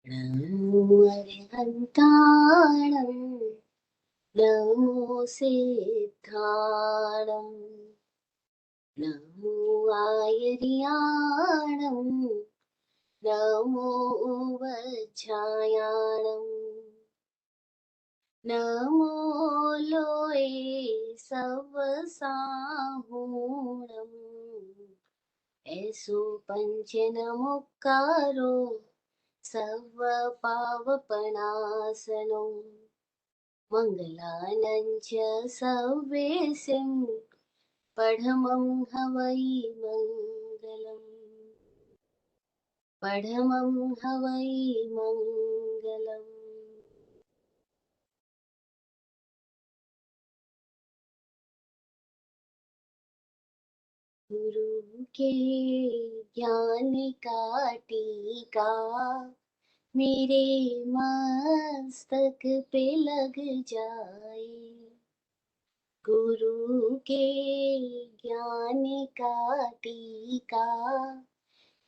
नमो अरिहन्ताणं नमो सिद्धाणं नमो आयर्याणं नमो वज्रायाणं नमो लोये सवसाहूणम् ऐसो पञ्चनमुक्कारो सर्वपावपणासनो मङ्गलानं च सव्येसिं पढमं हवै मङ्गलम् पढमं हवै मङ्गलम्। गुरु के ज्ञान का टीका मेरे मस्तक पे लग जाए। गुरु के ज्ञान का टीका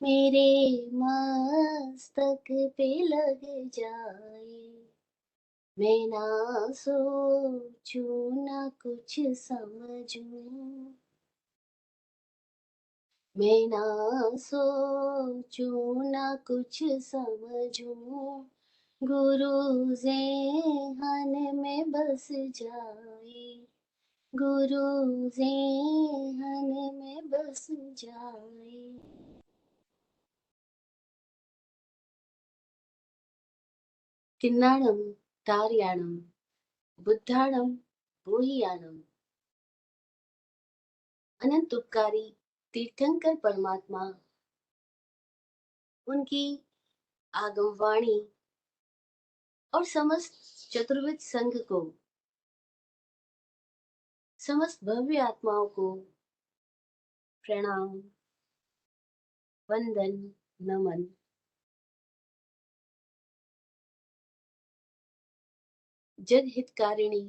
मेरे मस्तक पे लग जाए। मैं ना सोचूं ना कुछ समझूं, मैं ना सोचूं ना कुछ समझूं, गुरु ज़ेहन में बस जाए। गुरु ज़ेहन में बस जाए। किन्नाणम तार्याणम बुद्धाणम बोहियानम। अनंत उपकारी तीर्थंकर परमात्मा उनकी आगमवाणी और समस्त चतुर्विद संघ को, समस्त भव्य आत्माओं को प्रणाम, वंदन, नमन। जग हितकारिणी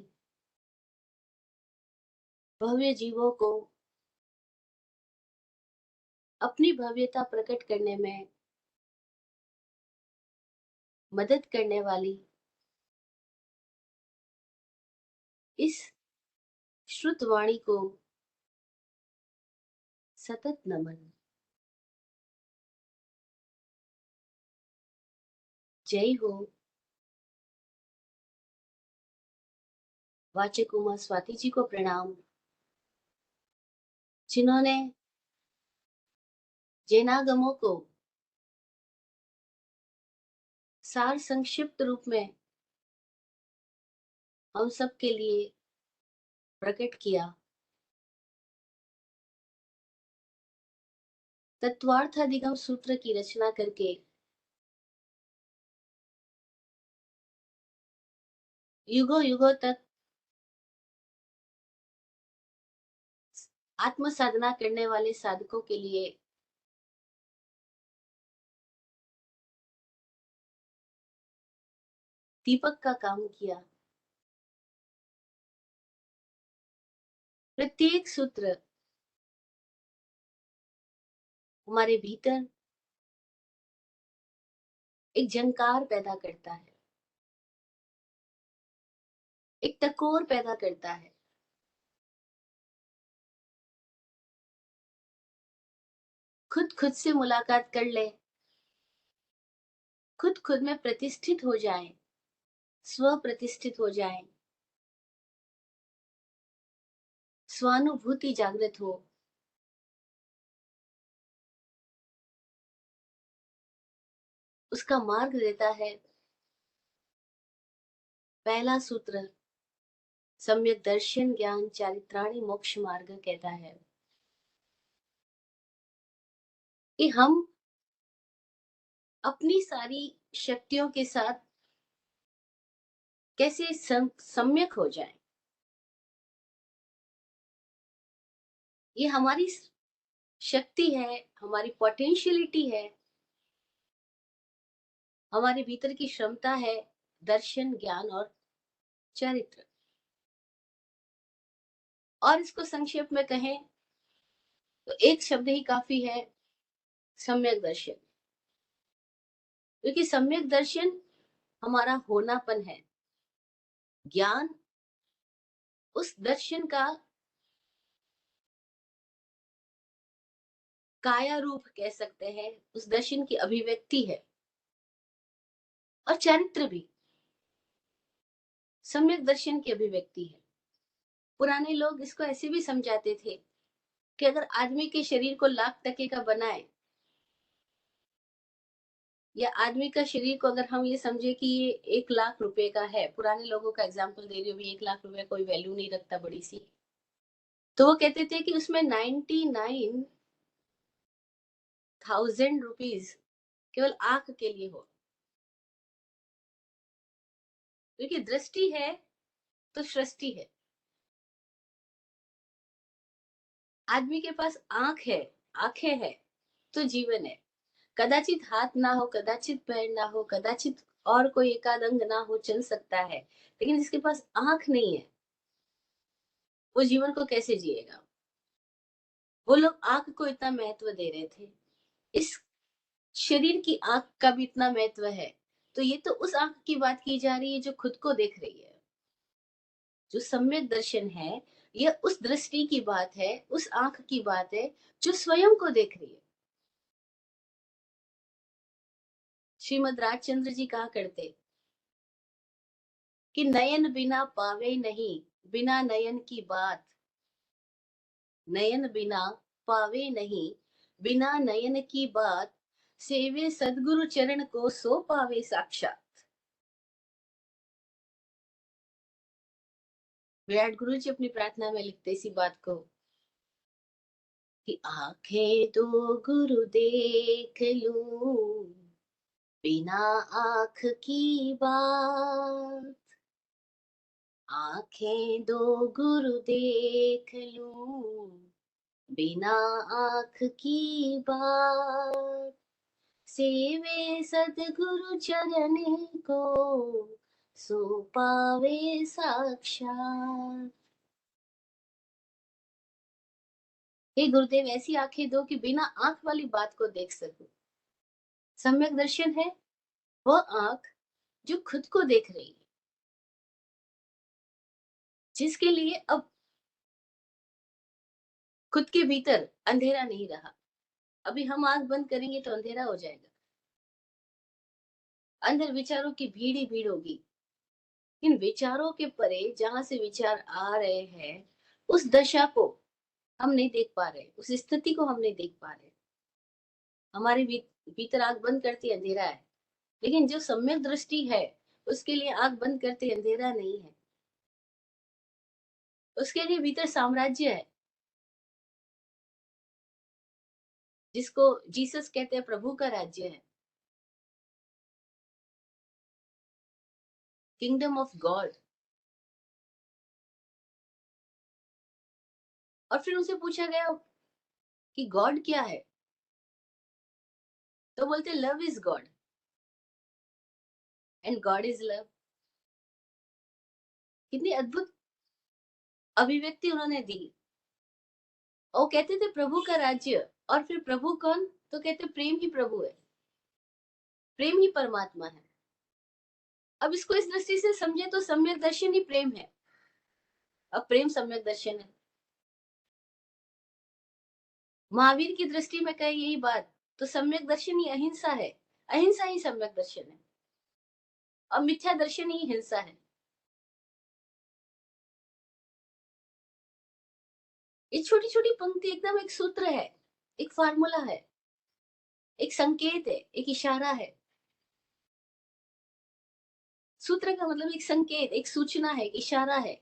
भव्य जीवों को अपनी भव्यता प्रकट करने में मदद करने वाली इस श्रुत वाणी को सतत नमन। जय हो। वाचक उमा स्वाति जी को प्रणाम, जिन्होंने जैनागमों को सार संक्षिप्त रूप में हम सब के लिए प्रकट किया। तत्वार्थाधिगम सूत्र की रचना करके युगों युगों तक आत्म साधना करने वाले साधकों के लिए दीपक का काम किया। प्रत्येक सूत्र हमारे भीतर एक झंकार पैदा करता है, एक टकोर पैदा करता है। खुद खुद से मुलाकात कर ले, खुद खुद में प्रतिष्ठित हो जाए, स्व प्रतिष्ठित हो जाए, स्वानुभूति जागृत हो, उसका मार्ग देता है पहला सूत्र। सम्यक दर्शन ज्ञान चारित्राणि मोक्ष मार्ग कहता है कि हम अपनी सारी शक्तियों के साथ कैसे सम्यक हो जाए। ये हमारी शक्ति है, हमारी पोटेंशियलिटी है, हमारे भीतर की क्षमता है, दर्शन ज्ञान और चरित्र। और इसको संक्षेप में कहें तो एक शब्द ही काफी है, सम्यक दर्शन। क्योंकि सम्यक दर्शन हमारा होनापन है। ज्ञान उस दर्शन का काया रूप कह सकते हैं, उस दर्शन की अभिव्यक्ति है। और चरित्र भी सम्यक दर्शन की अभिव्यक्ति है। पुराने लोग इसको ऐसे भी समझाते थे कि अगर आदमी के शरीर को लाख टके का बनाए, या आदमी का शरीर को अगर हम ये समझे कि ये 1 लाख रुपए का है, पुराने लोगों का एग्जाम्पल दे रही हूँ, 1 लाख रुपए कोई वैल्यू नहीं रखता बड़ी सी, तो वो कहते थे कि उसमें 99,000 रुपीज केवल आंख के लिए हो। क्योंकि दृष्टि है तो सृष्टि है। आदमी के पास आंख है, आंखें है तो जीवन है। कदाचित हाथ ना हो, कदाचित पैर ना हो, कदाचित और कोई एकाद अंग ना हो, चल सकता है, लेकिन जिसके पास आंख नहीं है वो जीवन को कैसे जिएगा। वो लोग आंख को इतना महत्व दे रहे थे, इस शरीर की आंख का भी इतना महत्व है, तो ये तो उस आंख की बात की जा रही है जो खुद को देख रही है। जो सम्यक दर्शन है, यह उस दृष्टि की बात है, उस आंख की बात है जो स्वयं को देख रही है। श्रीमद राजचंद्र जी कहा करते कि नयन बिना पावे नहीं, बिना नयन की बात। नयन बिना पावे नहीं, बिना नयन की बात। सेवे सदगुरु चरण को सो पावे साक्षात। विराट गुरु जी अपनी प्रार्थना में लिखते इसी बात को कि आंखें दो गुरु देख लूं, बिना आंख की बात। आंखें दो गुरु देख लूं, बिना आंख की बात। सेवे सदगुरु चरण को सो पावे साक्षात। हे गुरुदेव, ऐसी आंखें दो कि बिना आंख वाली बात को देख सकूं। सम्यक दर्शन है वो आंख जो खुद को देख रही है, जिसके लिए अब खुद के भीतर अंधेरा नहीं रहा। अभी हम आंख बंद करेंगे तो अंधेरा हो जाएगा, अंदर विचारों की भीड़ ही भीड़ होगी। इन विचारों के परे जहां से विचार आ रहे हैं, उस दशा को हम नहीं देख पा रहे, उस स्थिति को हम नहीं देख पा रहे। हमारे भीतर आंख बंद करती अंधेरा है, लेकिन जो सम्यक दृष्टि है उसके लिए आंख बंद करते अंधेरा नहीं है, उसके लिए भीतर साम्राज्य है, जिसको जीसस कहते हैं प्रभु का राज्य है, किंगडम ऑफ गॉड। और फिर उनसे पूछा गया कि गॉड क्या है, तो बोलते love is God and God is love. कितनी अद्भुत अभिव्यक्ति उन्होंने दी। और कहते थे प्रभु का राज्य, और फिर प्रभु कौन, तो कहते प्रेम ही प्रभु है, प्रेम ही परमात्मा है। अब इसको इस दृष्टि से समझे तो सम्यक दर्शन ही प्रेम है। अब प्रेम सम्यक दर्शन है। महावीर की दृष्टि में कहे यही बात, तो सम्यक दर्शन ही अहिंसा है, अहिंसा ही सम्यक दर्शन है, और मिथ्या दर्शन ही हिंसा है। ये छोटी छोटी पंक्ति एकदम एक सूत्र है, एक फार्मूला है, एक संकेत है, एक इशारा है। सूत्र का मतलब एक संकेत, एक सूचना है, एक इशारा है।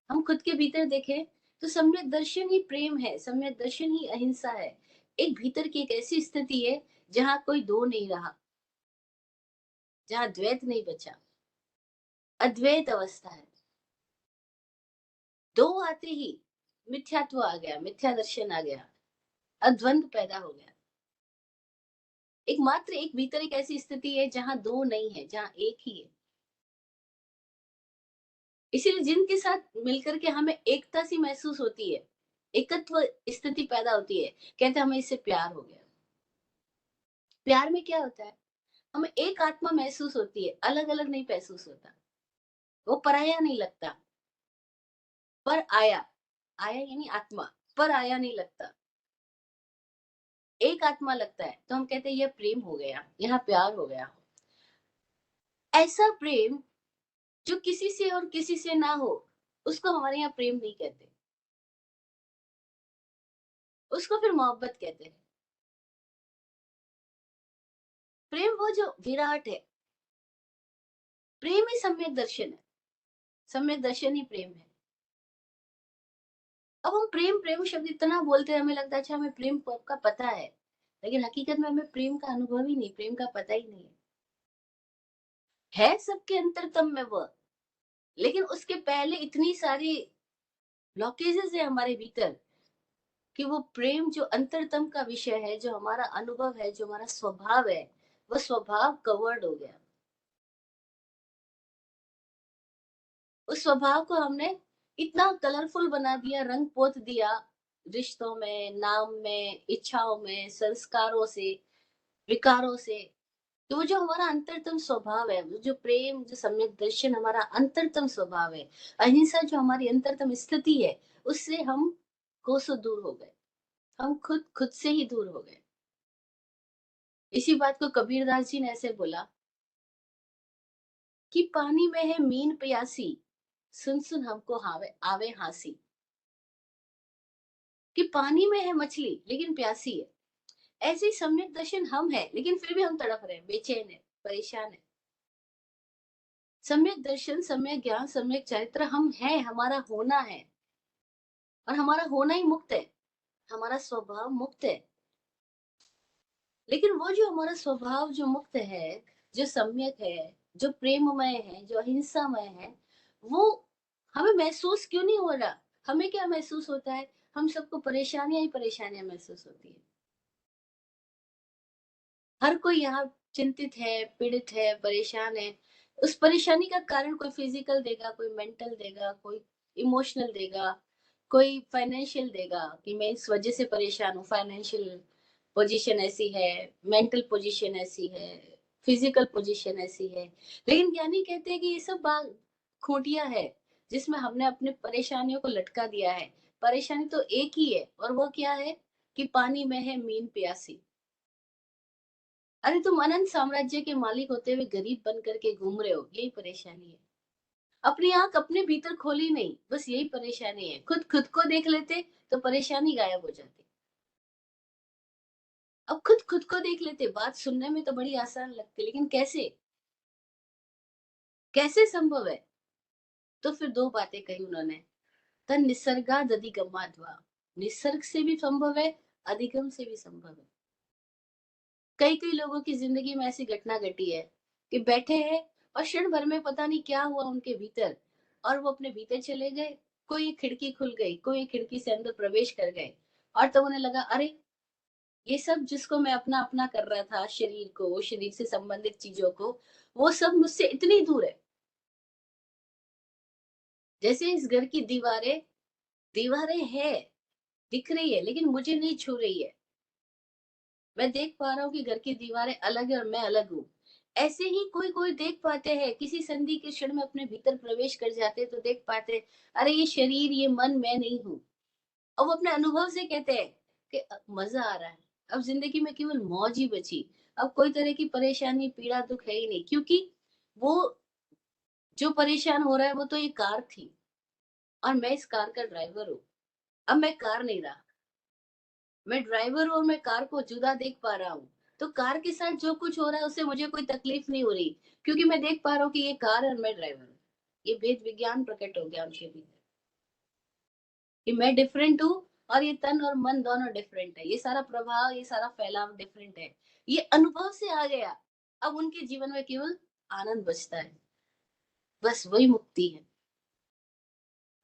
हम खुद के भीतर देखें तो सम्यक दर्शन ही प्रेम है, सम्यक दर्शन ही अहिंसा है। एक भीतर की एक ऐसी स्थिति है जहां कोई दो नहीं रहा, जहां द्वैत नहीं बचा, अद्वैत अवस्था है। दो आते ही मिथ्यात्व आ गया, मिथ्या दर्शन आ गया, अद्वंद पैदा हो गया। एक मात्र एक भीतर एक ऐसी स्थिति है जहां दो नहीं है, जहां एक ही है। इसीलिए जिनके साथ मिलकर के हमें एकता सी महसूस होती है, एकत्व स्थिति पैदा होती है, कहते हैं हमें इससे प्यार हो गया। प्यार में क्या होता है, हमें एक आत्मा महसूस होती है, अलग अलग नहीं महसूस होता, वो पराया नहीं लगता। पर आया, आया यानी आत्मा, पर आया नहीं लगता, एक आत्मा लगता है, तो हम कहते हैं यह प्रेम हो गया, यहाँ प्यार हो गया। ऐसा प्रेम जो किसी से और किसी से ना हो, उसको हमारे यहाँ प्रेम नहीं कहते, उसको फिर मोहब्बत कहते हैं। प्रेम वो जो विराट है, प्रेम ही सम्यक दर्शन है, सम्यक दर्शन ही प्रेम है। अब हम प्रेम प्रेम शब्द इतना बोलते हैं, हमें लगता है अच्छा हमें प्रेम का पता है, लेकिन हकीकत में हमें प्रेम का अनुभव ही नहीं, प्रेम का पता ही नहीं है सबके अंतरतम में वो। लेकिन उसके पहले इतनी सारी ब्लॉकेजेस है हमारे भीतर कि वो प्रेम जो अंतरतम का विषय है, जो हमारा अनुभव है, जो हमारा स्वभाव है, वो स्वभाव कवर्ड हो गया। उस स्वभाव को हमने इतना कलरफुल बना दिया, रंग पोत दिया, रिश्तों में, नाम में, इच्छाओं में, संस्कारों से, विकारों से। तो वो जो हमारा अंतरतम स्वभाव है, वो जो प्रेम, जो सम्यक दर्शन हमारा अंतरतम स्वभाव है, अहिंसा जो हमारी अंतरतम स्थिति है, उससे हम कोसों दूर हो गए, हम खुद खुद से ही दूर हो गए। इसी बात को कबीरदास जी ने ऐसे बोला कि पानी में है मीन प्यासी, सुन सुन हमको हावे आवे हांसी। कि पानी में है मछली लेकिन प्यासी है, ऐसे ही सम्यक दर्शन हम है, लेकिन फिर भी हम तड़प रहे हैं, बेचैन है, परेशान है। सम्यक दर्शन, सम्यक ज्ञान, सम्यक चरित्र हम है, हमारा होना है, और हमारा होना ही मुक्त है, हमारा स्वभाव मुक्त है। लेकिन वो जो हमारा स्वभाव जो मुक्त है, जो सम्यक है, जो प्रेममय है, जो अहिंसामय है, वो हमें महसूस क्यों नहीं हो रहा? हमें क्या महसूस होता है? हम सबको परेशानियां ही परेशानियां महसूस होती है। हर कोई यहाँ चिंतित है, पीड़ित है, परेशान है। उस परेशानी का कारण कोई फिजिकल देगा, कोई मेंटल देगा, कोई इमोशनल देगा, कोई फाइनेंशियल देगा कि मैं इस वजह से परेशान हूँ, फाइनेंशियल पोजीशन ऐसी है, मेंटल पोजीशन ऐसी है, फिजिकल पोजीशन ऐसी है। लेकिन ज्ञानी कहते हैं कि ये सब बात खूंटिया है, जिसमें हमने अपने परेशानियों को लटका दिया है। परेशानी तो एक ही है, और वो क्या है? कि पानी में है मीन प्यासी। अरे तुम अनंत साम्राज्य के मालिक होते हुए गरीब बन करके घूम रहे हो, यही परेशानी है। अपनी आंख अपने भीतर खोली नहीं, बस यही परेशानी है। खुद खुद को देख लेते तो परेशानी गायब हो जाती। अब खुद खुद को देख लेते, बात सुनने में तो बड़ी आसान लगती, लेकिन कैसे, कैसे संभव है? तो फिर दो बातें कही उन्होंने, तन निसर्गाद अधिगमाद्वा, निसर्ग से भी संभव है, अधिगम से भी संभव है। कई कई लोगों की जिंदगी में ऐसी घटना घटी है कि बैठे हैं और क्षण भर में पता नहीं क्या हुआ उनके भीतर, और वो अपने भीतर चले गए। कोई एक खिड़की खुल गई, कोई एक खिड़की से अंदर प्रवेश कर गए, और तब उन्हें लगा अरे, ये सब जिसको मैं अपना अपना कर रहा था, शरीर को, शरीर से संबंधित चीजों को, वो सब मुझसे इतनी दूर है। जैसे इस घर की दीवारें, दीवारें है, दिख रही है, लेकिन मुझे नहीं छू रही है। मैं देख पा रहा हूँ कि घर की दीवारें अलग है और मैं अलग हूँ। ऐसे ही कोई कोई देख पाते हैं, किसी संधि के क्षण में अपने भीतर प्रवेश कर जाते हैं, तो देख पाते हैं, अरे ये शरीर, ये मन मैं नहीं हूँ। और वो अपने अनुभव से कहते हैं कि अब मजा आ रहा है, अब जिंदगी में केवल मौज ही बची, अब कोई तरह की परेशानी, पीड़ा, दुख है ही नहीं। क्योंकि वो जो परेशान हो रहा है, वो तो ये कार थी, और मैं इस कार का ड्राइवर हूँ। अब मैं कार नहीं रहा, मैं ड्राइवर हूँ, और मैं कार को जुदा देख पा रहा हूँ। तो कार के साथ जो कुछ हो रहा है उससे मुझे कोई तकलीफ नहीं हो रही, क्योंकि मैं देख पा रहा हूँ कि ये कार है और मैं ड्राइवर हूँ। ये भेद विज्ञान प्रकट हो गया उनके भीतर कि मैं डिफरेंट हूँ, और ये तन और मन दोनों डिफरेंट है, ये सारा प्रभाव, ये सारा फैलाव डिफरेंट है। ये अनुभव से आ गया। अब उनके जीवन में केवल आनंद बचता है, बस वही मुक्ति है।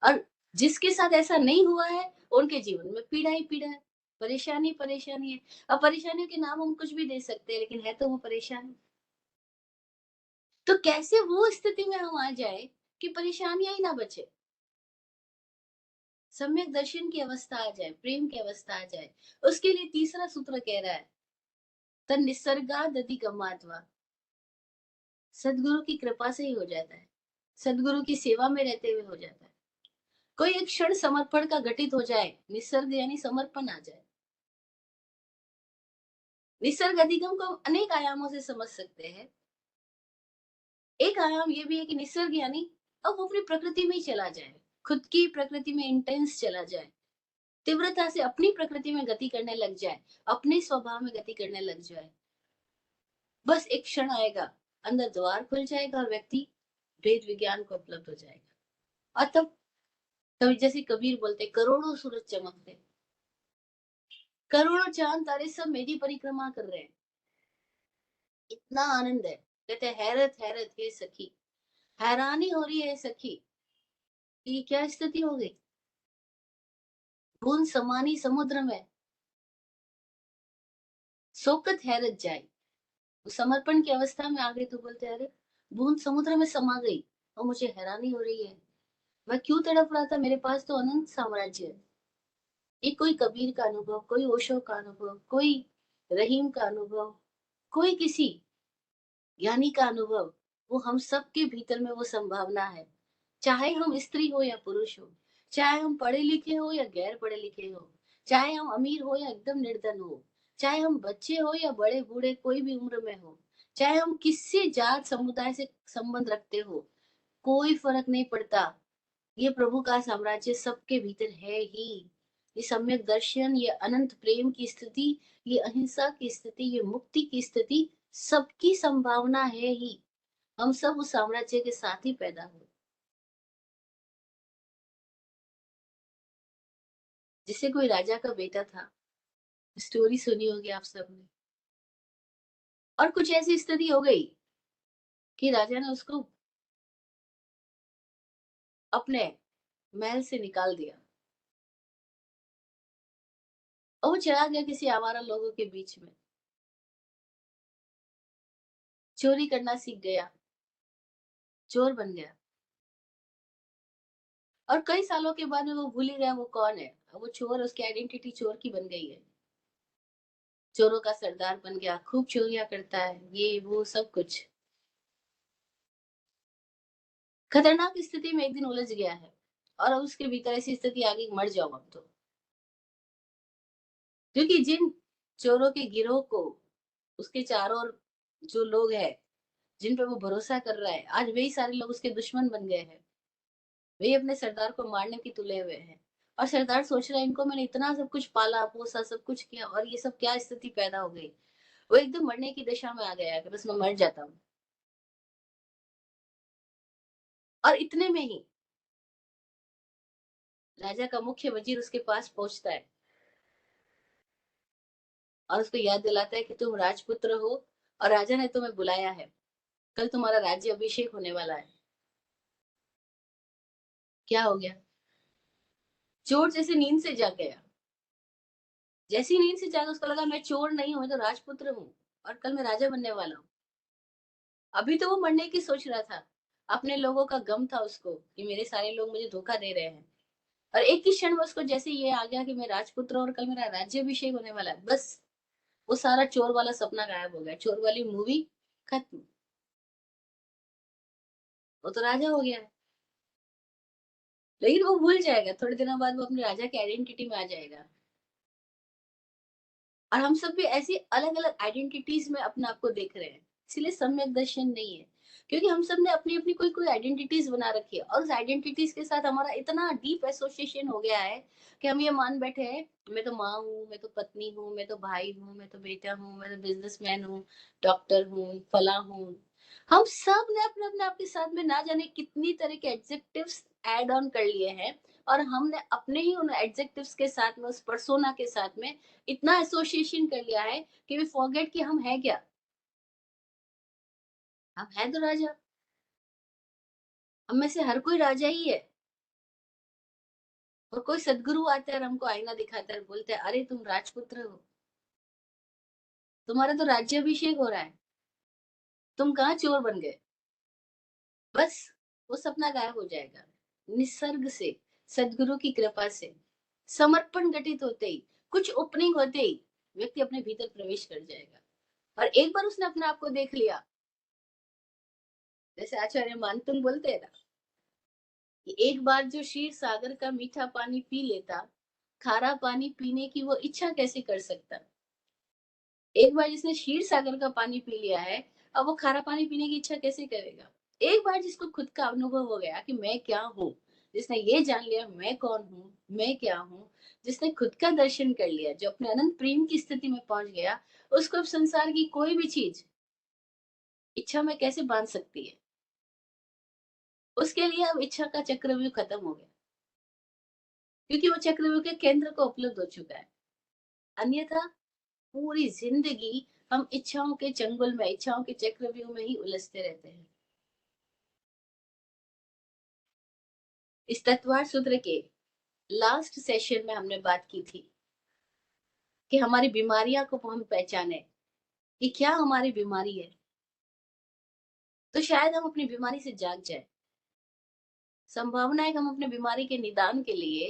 और जिसके साथ ऐसा नहीं हुआ है, उनके जीवन में पीड़ा ही पीड़ा है, परेशानी परेशानी है। अब परेशानियों के नाम हम कुछ भी दे सकते हैं, लेकिन है तो वो परेशानी। तो कैसे वो स्थिति में हम आ जाए कि परेशानियां ही ना बचे, सम्यक दर्शन की अवस्था आ जाए, प्रेम की अवस्था आ जाए। उसके लिए तीसरा सूत्र कह रहा है, तन निसर्गाद अधिगमात्वा, सदगुरु की कृपा से ही हो जाता है, सदगुरु की सेवा में रहते हुए हो जाता है। कोई एक क्षण समर्पण का घटित हो जाए, निसर्ग यानी समर्पण आ जाए। निसर्ग अधिगम को हम अनेक आयामों से समझ सकते हैं। एक आयाम ये भी है कि निसर्ग यानी अब वो अपनी प्रकृति में ही चला जाए, खुद की प्रकृति में इंटेंस चला जाए, तीव्रता से अपनी प्रकृति में गति करने लग जाए, अपने स्वभाव में गति करने लग जाए। बस एक क्षण आएगा, अंदर द्वार खुल जाएगा और व्यक्ति वेद विज्ञान को उपलब्ध हो जाएगा। और तब कभी जैसे कबीर बोलते करोड़ों सूरज चमकते, करोड़ों चांद तारे सब मेरी परिक्रमा कर रहे हैं, इतना आनंद है। कहते हैरत हैरत हे सखी, हैरानी हो रही है सखी, ये क्या स्थिति हो गई। बूंद समानी समुद्र में सोकत हैरत जाई। वो समर्पण की अवस्था में आ गई तो बोलते अरे बूंद समुद्र में समा गई और मुझे हैरानी हो रही है, मैं क्यों तड़प रहा था, मेरे पास तो अनंत साम्राज्य है। ये कोई कबीर का अनुभव, कोई ओशो का अनुभव, कोई रहीम का अनुभव, कोई किसी ज्ञानी का अनुभव, वो हम सब के भीतर में वो संभावना है। चाहे हम स्त्री हो या पुरुष हो, चाहे हम पढ़े लिखे हो या गैर पढ़े लिखे हो, चाहे हम अमीर हो या एकदम निर्धन हो, चाहे हम बच्चे हो या बड़े बूढ़े कोई भी उम्र में हो, चाहे हम किसी जात समुदाय से संबंध रखते हो, कोई फर्क नहीं पड़ता। ये प्रभु का साम्राज्य सबके भीतर है ही। ये सम्यक दर्शन, ये अनंत प्रेम की स्थिति, ये अहिंसा की स्थिति, ये मुक्ति की स्थिति सबकी संभावना है ही। हम सब उस साम्राज्य के साथ ही पैदा हुए। जिसे कोई राजा का बेटा था, स्टोरी सुनी होगी आप सबने। और कुछ ऐसी स्थिति हो गई कि राजा ने उसको अपने महल से निकाल दिया और वो चला गया किसी आवारा लोगों के बीच में, चोरी करना सीख गया, चोर बन गया। और कई सालों के बाद में वो भूल ही गया वो कौन है, वो चोर, उसकी आइडेंटिटी चोर की बन गई है। चोरों का सरदार बन गया, खूब चोरियां करता है, ये वो सब कुछ। खतरनाक स्थिति में एक दिन उलझ गया है और उसके भीतर ऐसी स्थिति आ गई, मर जाओ अब तो। क्योंकि जिन चोरों के गिरोह को उसके चारों ओर जो लोग हैं, जिन पे वो भरोसा कर रहा है, आज वही सारे लोग उसके दुश्मन बन गए हैं। वही अपने सरदार को मारने की तुले हुए हैं। और सरदार सोच रहा है इनको मैंने इतना सब कुछ पाला पोसा सब कुछ किया और ये सब क्या स्थिति पैदा हो गई। वो एकदम मरने की दशा में आ गया है कि बस मैं मर जाता हूँ। और इतने में ही राजा का मुख्य वजीर उसके पास पहुंचता है और उसको याद दिलाता है कि तुम राजपुत्र हो और राजा ने तुम्हें बुलाया है, कल तुम्हारा राज्य अभिषेक होने वाला है। क्या हो गया, चोर जैसे नींद से जाग गया। जैसी नींद से जागा उसको लगा मैं चोर नहीं हूं, मैं तो राजपुत्र हूँ और कल मैं राजा बनने वाला हूँ। अभी तो वो मरने की सोच रहा था, अपने लोगों का गम था उसको कि मेरे सारे लोग मुझे धोखा दे रहे हैं। और एक ही क्षण में उसको जैसे ये आ गया कि मैं राजपुत्र हूं और कल मेरा राज्य अभिषेक होने वाला है, बस वो सारा चोर वाला सपना गायब हो गया, चोर वाली मूवी खत्म। वो तो राजा हो गया है। लेकिन वो भूल जाएगा, थोड़े दिनों बाद वो अपने राजा की आइडेंटिटी में आ जाएगा। और हम सब भी ऐसी अलग अलग आइडेंटिटीज में अपने आप को देख रहे हैं, इसलिए सम्यक दर्शन नहीं है। क्योंकि हम सब ने अपनी अपनी कोई कोई आइडेंटिटीज बना रखी है और उस आइडेंटिटीज के साथ हमारा इतना डीप एसोसिएशन हो गया है कि हम ये मान बैठे हैं मैं तो माँ हूँ, मैं तो पत्नी हूँ, मैं तो भाई हूँ, मैं तो बेटा हूँ, मैं तो बिजनेसमैन हूँ, डॉक्टर हूँ, फला हूँ। हम सब ने अपने अपने आपके साथ में ना जाने कितनी तरह के एडजेक्टिव्स ऐड ऑन कर लिए हैं। और हमने अपने ही उन एडजेक्टिव्स के साथ में, उस पर्सोना के साथ में इतना एसोसिएशन कर लिया है कि वी फॉरगेट कि हम है क्या। हम है तो राजा, हम में से हर कोई राजा ही है। और कोई सदगुरु आता है और हमको आईना दिखाता है, बोलते हैं अरे तुम राजपुत्र हो, तुम्हारा तो राज्यभिषेक हो रहा है, तुम कहाँ चोर बन गए। बस वो सपना गायब हो जाएगा। निसर्ग से, सदगुरु की कृपा से, समर्पण घटित होते ही, कुछ ओपनिंग होते ही व्यक्ति अपने भीतर प्रवेश कर जाएगा। और एक बार उसने अपने आप को देख लिया, जैसे आचार्य मानतुंग बोलते हैं ना कि एक बार जो क्षीर सागर का मीठा पानी पी लेता, खारा पानी पीने की वो इच्छा कैसे कर सकता। एक बार जिसने क्षीर सागर का पानी पी लिया है, अब वो खारा पानी पीने की इच्छा कैसे करेगा। एक बार जिसको खुद का अनुभव हो गया कि मैं क्या हूँ, जिसने ये जान लिया मैं कौन हूँ, मैं क्या हूँ, जिसने खुद का दर्शन कर लिया, जो अपने अनंत प्रेम की स्थिति में पहुंच गया, उसको अब संसार की कोई भी चीज इच्छा में कैसे बांध सकती है। उसके लिए अब इच्छा का चक्रव्यूह खत्म हो गया, क्योंकि वो चक्रव्यूह के केंद्र को उपलब्ध हो चुका है। अन्यथा पूरी जिंदगी हम इच्छाओं के चंगुल में, इच्छाओं के चक्रव्यूह में ही उलझते रहते हैं। इस तत्वार सूत्र के लास्ट सेशन में हमने बात की थी कि हमारी बीमारियां को हम पहचाने कि क्या हमारी बीमारी है, तो शायद हम अपनी बीमारी से जाग जाए। संभावना है कि हम अपने बीमारी के निदान के लिए,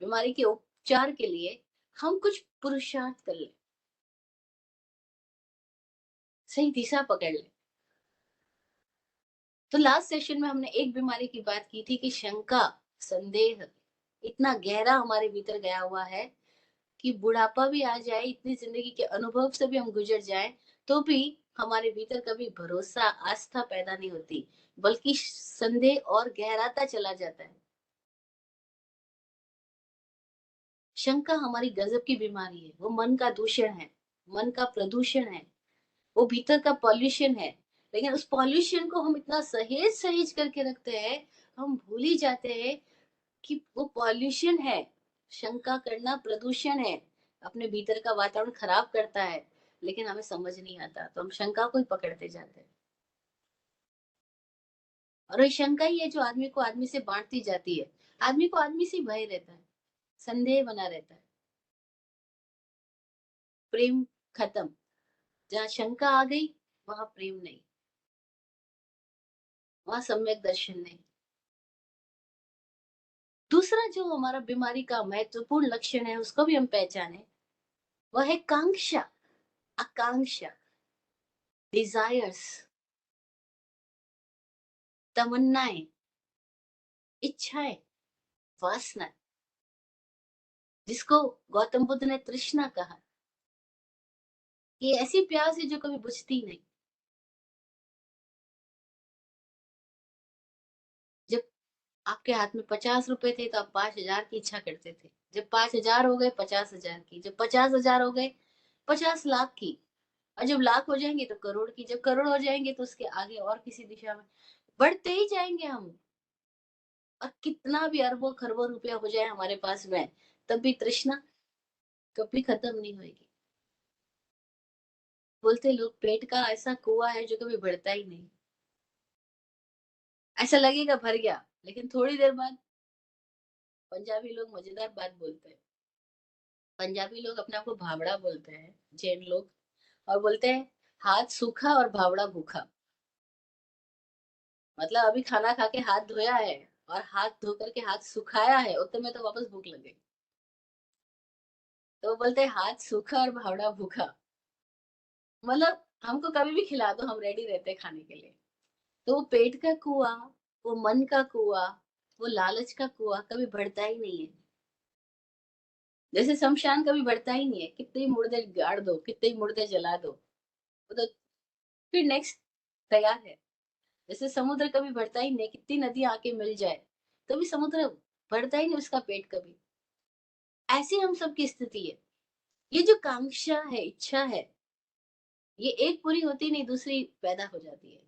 बीमारी के उपचार के लिए हम कुछ पुरुषार्थ कर ले, सही दिशा पकड़ ले। तो लास्ट सेशन में हमने एक बीमारी की बात की थी कि शंका, संदेह इतना गहरा हमारे भीतर गया हुआ है कि बुढ़ापा भी आ जाए, इतनी जिंदगी के अनुभव से भी हम गुजर जाएं, तो भी हमारे भीतर कभी भरोसा, आस्था पैदा नहीं होती, बल्कि संदेह और गहराता चला जाता है। शंका हमारी गजब की बीमारी है, वो मन का दूषण है, मन का प्रदूषण है, वो भीतर का पॉल्यूशन है। लेकिन उस पॉल्यूशन को हम इतना सहेज सहेज करके रखते हैं, हम भूल ही जाते हैं कि वो पॉल्यूशन है। शंका करना प्रदूषण है, अपने भीतर का वातावरण खराब करता है, लेकिन हमें समझ नहीं आता, तो हम शंका को ही पकड़ते जाते हैं। और वही शंका ही है जो आदमी को आदमी से बांटती जाती है। आदमी को आदमी से भय रहता है, संदेह बना रहता है, प्रेम खत्म। जहाँ शंका आ गई, वहां प्रेम नहीं, वहां सम्यक दर्शन नहीं। दूसरा जो हमारा बीमारी का महत्वपूर्ण लक्षण है, उसको भी हम पहचाने, वह है कांक्षा, आकांक्षा, डिजायर्स, तमन्नाएं, इच्छाएं, वासना, जिसको गौतम बुद्ध ने तृष्णा कहा। ये ऐसी प्यास है जो कभी बुझती नहीं। जब आपके हाथ में 50 रुपए थे तो आप 5,000 की इच्छा करते थे, जब 5,000 हो गए 50,000 की, जब 50,000 हो गए 50 लाख की, और जब लाख हो जाएंगे तो करोड़ की, जब करोड़ हो जाएंगे तो उसके आगे और किसी दिशा में बढ़ते ही जाएंगे हम। और कितना भी अरबों खरबों रुपया हो जाए हमारे पास में, तब भी तृष्णा कभी खत्म नहीं होगी। बोलते लोग पेट का ऐसा कुआं है जो कभी बढ़ता ही नहीं। ऐसा लगेगा भर गया, लेकिन थोड़ी देर बाद, पंजाबी लोग मजेदार बात बोलते हैं। पंजाबी लोग अपने आप को भावड़ा बोलते हैं, जैन लोग, और बोलते हैं हाथ सूखा और भावड़ा भूखा। मतलब अभी खाना खा के हाथ धोया है और हाथ धो करके हाथ सुखाया है, उतने में तो वापस भूख लग गई। तो वो बोलते हैं हाथ सूखा और भावड़ा भूखा। मतलब हमको कभी भी खिला दो, हम रेडी रहते हैं खाने के लिए। तो वो पेट का कुआं, वो मन का कुआं, वो लालच का कुआं कभी बढ़ता ही नहीं है। जैसे शमशान कभी बढ़ता ही नहीं है, कितने ही मुर्दे गाड़ दो, कितने ही मुर्दे जला दो, वो तो फिर नेक्स्ट तैयार है। जैसे समुद्र कभी बढ़ता ही नहीं, कितनी नदियां आके मिल जाए, तभी समुद्र बढ़ता ही नहीं उसका पेट कभी। ऐसी हम सबकी स्थिति है। ये जो कांक्षा है, इच्छा है, ये एक पूरी होती नहीं, दूसरी पैदा हो जाती है।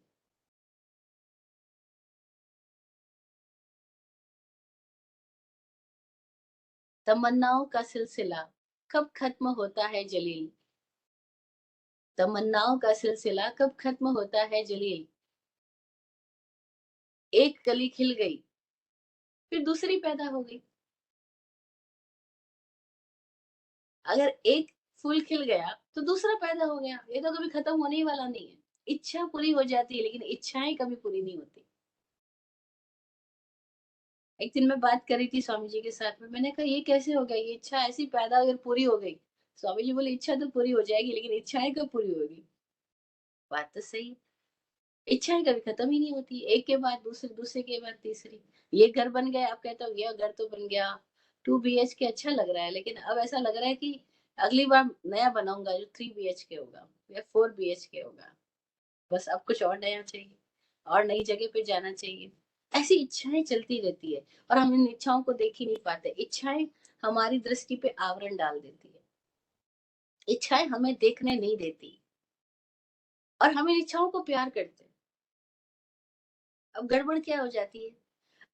तमन्नाओं का सिलसिला कब खत्म होता है जलील। तमन्नाओं का सिलसिला कब खत्म होता है जलील। एक कली खिल गई, फिर दूसरी पैदा हो गई। अगर एक फूल खिल गया तो दूसरा पैदा हो गया, ये तो कभी खत्म होने ही वाला नहीं है। इच्छा पूरी हो जाती है, लेकिन इच्छाएं कभी पूरी नहीं होती। एक दिन मैं बात करी थी स्वामी जी के साथ में, मैंने कहा ये कैसे हो गया, ये इच्छा ऐसी पैदा अगर पूरी हो गई। स्वामी जी बोले इच्छा तो पूरी हो जाएगी, लेकिन इच्छाएं कब पूरी होगी। बात तो सही है। इच्छाएं कभी खत्म ही नहीं होती, एक के बाद दूसरी, दूसरे के बाद तीसरी। ये घर बन गया, आप कहते हो ये घर तो बन गया, 2 BHK अच्छा लग रहा है, लेकिन अब ऐसा लग रहा है कि अगली बार नया बनाऊंगा जो 3 BHK होगा या 4 BHK होगा। बस अब कुछ और नया चाहिए, और नई जगह पे जाना चाहिए। ऐसी इच्छाएं चलती रहती है, और हम इन इच्छाओं को देख ही नहीं पाते। इच्छाएं हमारी दृष्टि पे आवरण डाल देती है, इच्छाएं हमें देखने नहीं देती, और हम इन इच्छाओं को प्यार करते हैं। अब गड़बड़ क्या हो जाती है,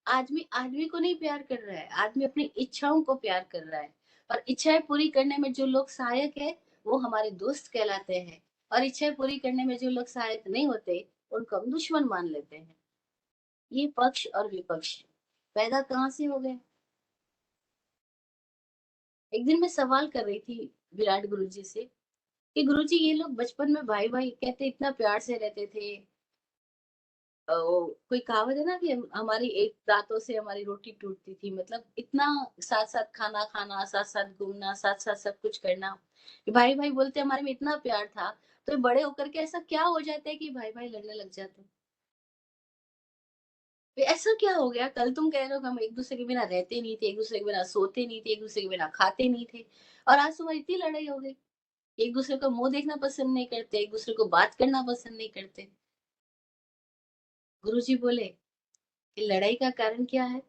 आदमी आदमी को नहीं प्यार कर रहा है, आदमी अपनी इच्छाओं को प्यार कर रहा है। और इच्छाएं पूरी करने में जो लोग सहायक है वो हमारे दोस्त कहलाते हैं, और इच्छाएं पूरी करने में जो लोग सहायक नहीं होते उनको हम दुश्मन मान लेते हैं। ये पक्ष और विपक्ष पैदा कहाँ से हो गए। एक दिन मैं सवाल कर रही थी विराट गुरुजी से कि गुरुजी ये लोग बचपन में भाई भाई कहते इतना प्यार से रहते थे। कोई कहावत है ना कि हमारी एक दांतों से हमारी रोटी टूटती थी, मतलब इतना साथ साथ खाना खाना, साथ साथ घूमना, साथ साथ सब कुछ करना, कि भाई भाई बोलते हमारे में इतना प्यार था। तो बड़े होकर के ऐसा क्या हो जाता है कि भाई भाई लड़ने लग जाते हैं। तो ऐसा क्या हो गया, कल तुम कह रहे हो कि हम एक दूसरे के बिना रहते नहीं थे, एक दूसरे के बिना सोते नहीं थे, एक दूसरे के बिना खाते नहीं थे, और आज तुम्हारी इतनी लड़ाई हो गई। एक दूसरे को मुंह देखना पसंद नहीं करते, एक दूसरे को बात करना पसंद नहीं करते। गुरुजी बोले कि लड़ाई का कारण क्या है,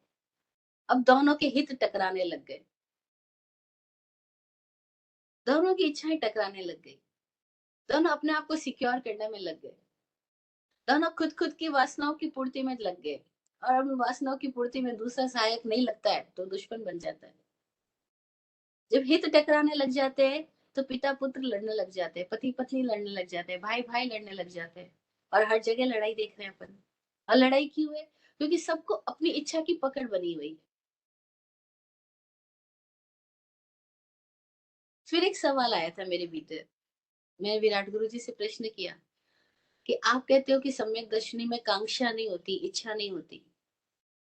अब दोनों के हित टकराने लग गए, दोनों की इच्छाएं टकराने लग गई, दोनों अपने आप को सिक्योर करने में लग गए, दोनों खुद खुद की वासनाओं की पूर्ति में लग गए। और अब उन वासनाओं की पूर्ति में दूसरा सहायक नहीं लगता है तो दुश्मन बन जाता है। जब हित टकराने लग जाते हैं तो पिता पुत्र लड़ने लग जाते हैं, पति पत्नी लड़ने लग जाते हैं, भाई भाई लड़ने लग जाते हैं, और हर जगह लड़ाई देख रहे हैं अपन। और लड़ाई क्यों है, क्योंकि सबको अपनी इच्छा की पकड़ बनी हुई है। फिर एक सवाल आया था मेरे भीतर, मैं विराट गुरु जी से प्रश्न किया कि आप कहते हो कि सम्यक दर्शनी में कांक्षा नहीं होती, इच्छा नहीं होती,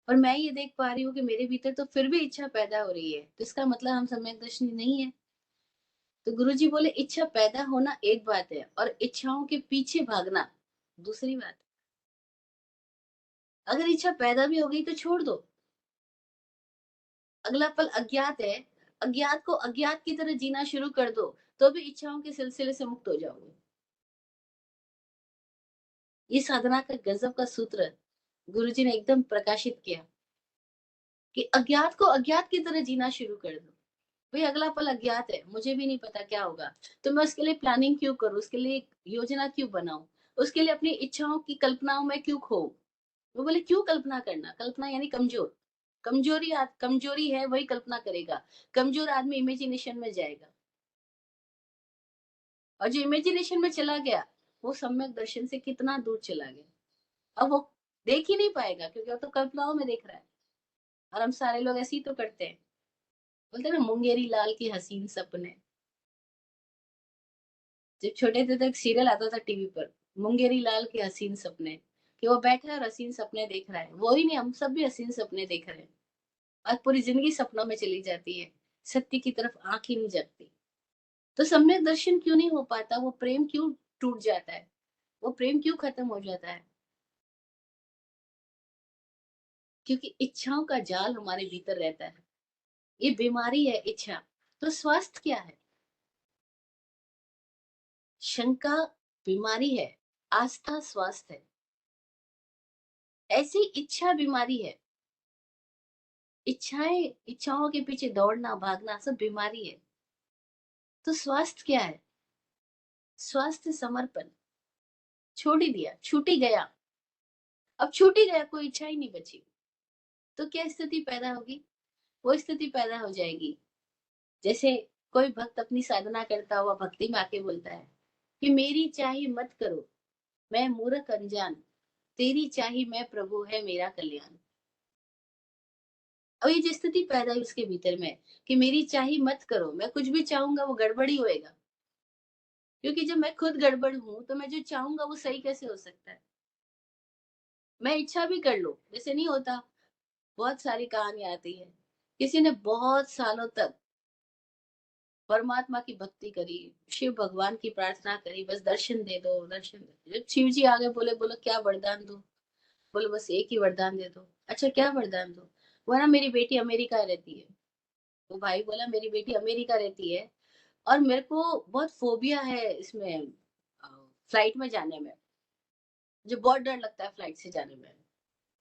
और मैं ये देख पा रही हूँ कि मेरे भीतर तो फिर भी इच्छा पैदा हो रही है, तो इसका मतलब हम सम्यक दर्शनी नहीं है। तो गुरुजी बोले इच्छा पैदा होना एक बात है, और इच्छाओं के पीछे भागना दूसरी बात। अगर इच्छा पैदा भी हो गई तो छोड़ दो, अगला पल अज्ञात है, अज्ञात को अज्ञात की तरह जीना शुरू कर दो, तो भी इच्छाओं के सिलसिले से मुक्त हो जाओगे। ये साधना का गजब का सूत्र गुरुजी ने एकदम प्रकाशित किया कि अज्ञात को अज्ञात की तरह जीना शुरू कर दो। भाई अगला पल अज्ञात है, मुझे भी नहीं पता क्या होगा, तो मैं उसके लिए प्लानिंग क्यों करूं, उसके लिए एक योजना क्यों बनाऊं, उसके लिए अपनी इच्छाओं की कल्पनाओं में क्यों खो। वो बोले क्यों कल्पना करना, कल्पना यानी कमजोर, कमजोरी है वही कल्पना करेगा, कमजोर आदमी इमेजिनेशन में जाएगा, और जो इमेजिनेशन में चला गया वो सम्यक दर्शन से कितना दूर चला गया। अब वो देख ही नहीं पाएगा, क्योंकि वो तो कल्पनाओं में देख रहा है। और हम सारे लोग ऐसे ही तो करते हैं, बोलते हैं ना मुंगेरी लाल की हसीन सपने। जब छोटे थे तो एक सीरियल आता था टीवी पर, मुंगेरी लाल के हसीन सपने, कि वो बैठा है और हसीन सपने देख रहा है, वो ही नहीं हम सब भी हसीन सपने देख रहे हैं, और पूरी जिंदगी सपनों में चली जाती है, सत्य की तरफ आंख ही नहीं जगती। तो सम्यक दर्शन क्यों नहीं हो पाता, वो प्रेम क्यों टूट जाता है, वो प्रेम क्यों खत्म हो जाता है, क्योंकि इच्छाओं का जाल हमारे भीतर रहता है। ये बीमारी है इच्छा। तो स्वास्थ्य क्या है, शंका बीमारी है, आस्था स्वास्थ्य है। ऐसी इच्छा बीमारी है, इच्छाएं इच्छाओं के पीछे दौड़ना भागना सब बीमारी है। तो स्वास्थ्य क्या है, स्वास्थ्य समर्पण, छोड़ ही दिया, छूट ही गया, अब छूट ही गया, कोई इच्छा ही नहीं बची। तो क्या स्थिति पैदा होगी, वो स्थिति पैदा हो जाएगी जैसे कोई भक्त अपनी साधना करता हुआ भक्ति में आके बोलता है कि मेरी चाही मत करो, मैं मूर्ख अनजान, तेरी चाही मैं प्रभु है मेरा कल्याण। और ये जो स्थिति पैदा है उसके भीतर में कि मेरी चाही मत करो, मैं कुछ भी चाहूंगा वो गड़बड़ी होएगा, क्योंकि जब मैं खुद गड़बड़ हूं तो मैं जो चाहूंगा वो सही कैसे हो सकता है। मैं इच्छा भी कर लूं, जैसे नहीं होता, बहुत सारी कहानी आती है, किसी ने बहुत सालों तक परमात्मा की भक्ति करी, शिव भगवान की प्रार्थना करी, बस दर्शन दे दो, दर्शन दे दो। जब शिव जी आगे बोले, बोलो क्या वरदान दूं? बोलो बस एक ही वरदान दे दो। अच्छा क्या वरदान दो? वो ना मेरी बेटी अमेरिका रहती है। वो भाई बोला मेरी बेटी अमेरिका रहती है और मेरे को बहुत फोबिया है इसमें, फ्लाइट में जाने में। मुझे बहुत डर लगता है फ्लाइट से जाने में।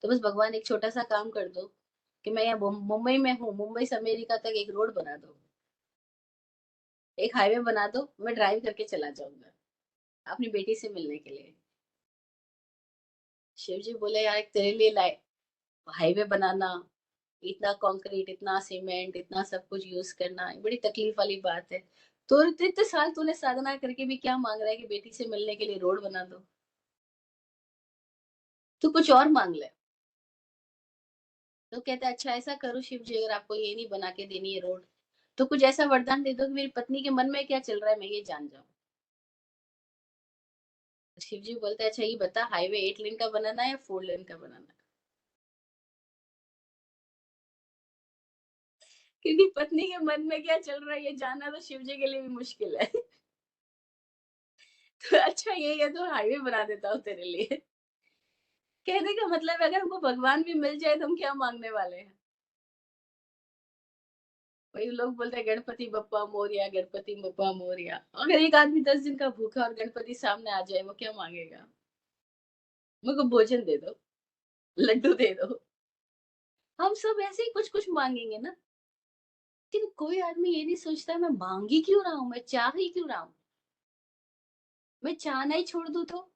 तो बस भगवान एक छोटा सा काम कर दो कि मैं यहाँ मुंबई में हूँ, मुंबई से अमेरिका तक एक रोड बना दो, एक हाईवे बना दो, मैं ड्राइव करके चला जाऊंगा अपनी बेटी से मिलने के लिए। शिव जी बोले यार एक तेरे लिए लाए हाईवे बनाना, इतना कंक्रीट, इतना सीमेंट, इतना सब कुछ यूज करना, ये बड़ी तकलीफ वाली बात है। तो इतने साल तूने साधना करके भी क्या मांग रहा है कि बेटी से मिलने के लिए रोड बना दो? तू कुछ और मांग ले। तो कहता है अच्छा ऐसा करो शिव जी, अगर आपको ये नहीं बना के देनी है रोड, तो कुछ ऐसा वरदान दे दो कि मेरी पत्नी के मन में क्या चल रहा है मैं ये जान जाऊं। तो शिव जी बोलते हैं अच्छा ये बता, हाईवे 8 लेन का बनाना है या 4 लेन का बनाना है? क्योंकि पत्नी के मन में क्या चल रहा है ये जानना तो शिव जी के लिए भी मुश्किल है। तो अच्छा ये है तो हाईवे बना देता हूँ तेरे लिए। कहने का मतलब है अगर हमको भगवान भी मिल जाए तो हम क्या मांगने वाले हैं? वही लोग बोलते हैं गणपति बप्पा मोरिया, गणपति बप्पा मोरिया। अगर एक आदमी 10 दिन का भूखा और गणपति सामने आ जाए वो क्या मांगेगा? मुझको भोजन दे दो, लड्डू दे दो। हम सब ऐसे ही कुछ कुछ मांगेंगे ना। लेकिन कोई आदमी ये नहीं सोचता मैं मांगी क्यों रहा हूँ, मैं चाह ही क्यों रहा हूँ। मैं चाहना ही छोड़ दूं तो?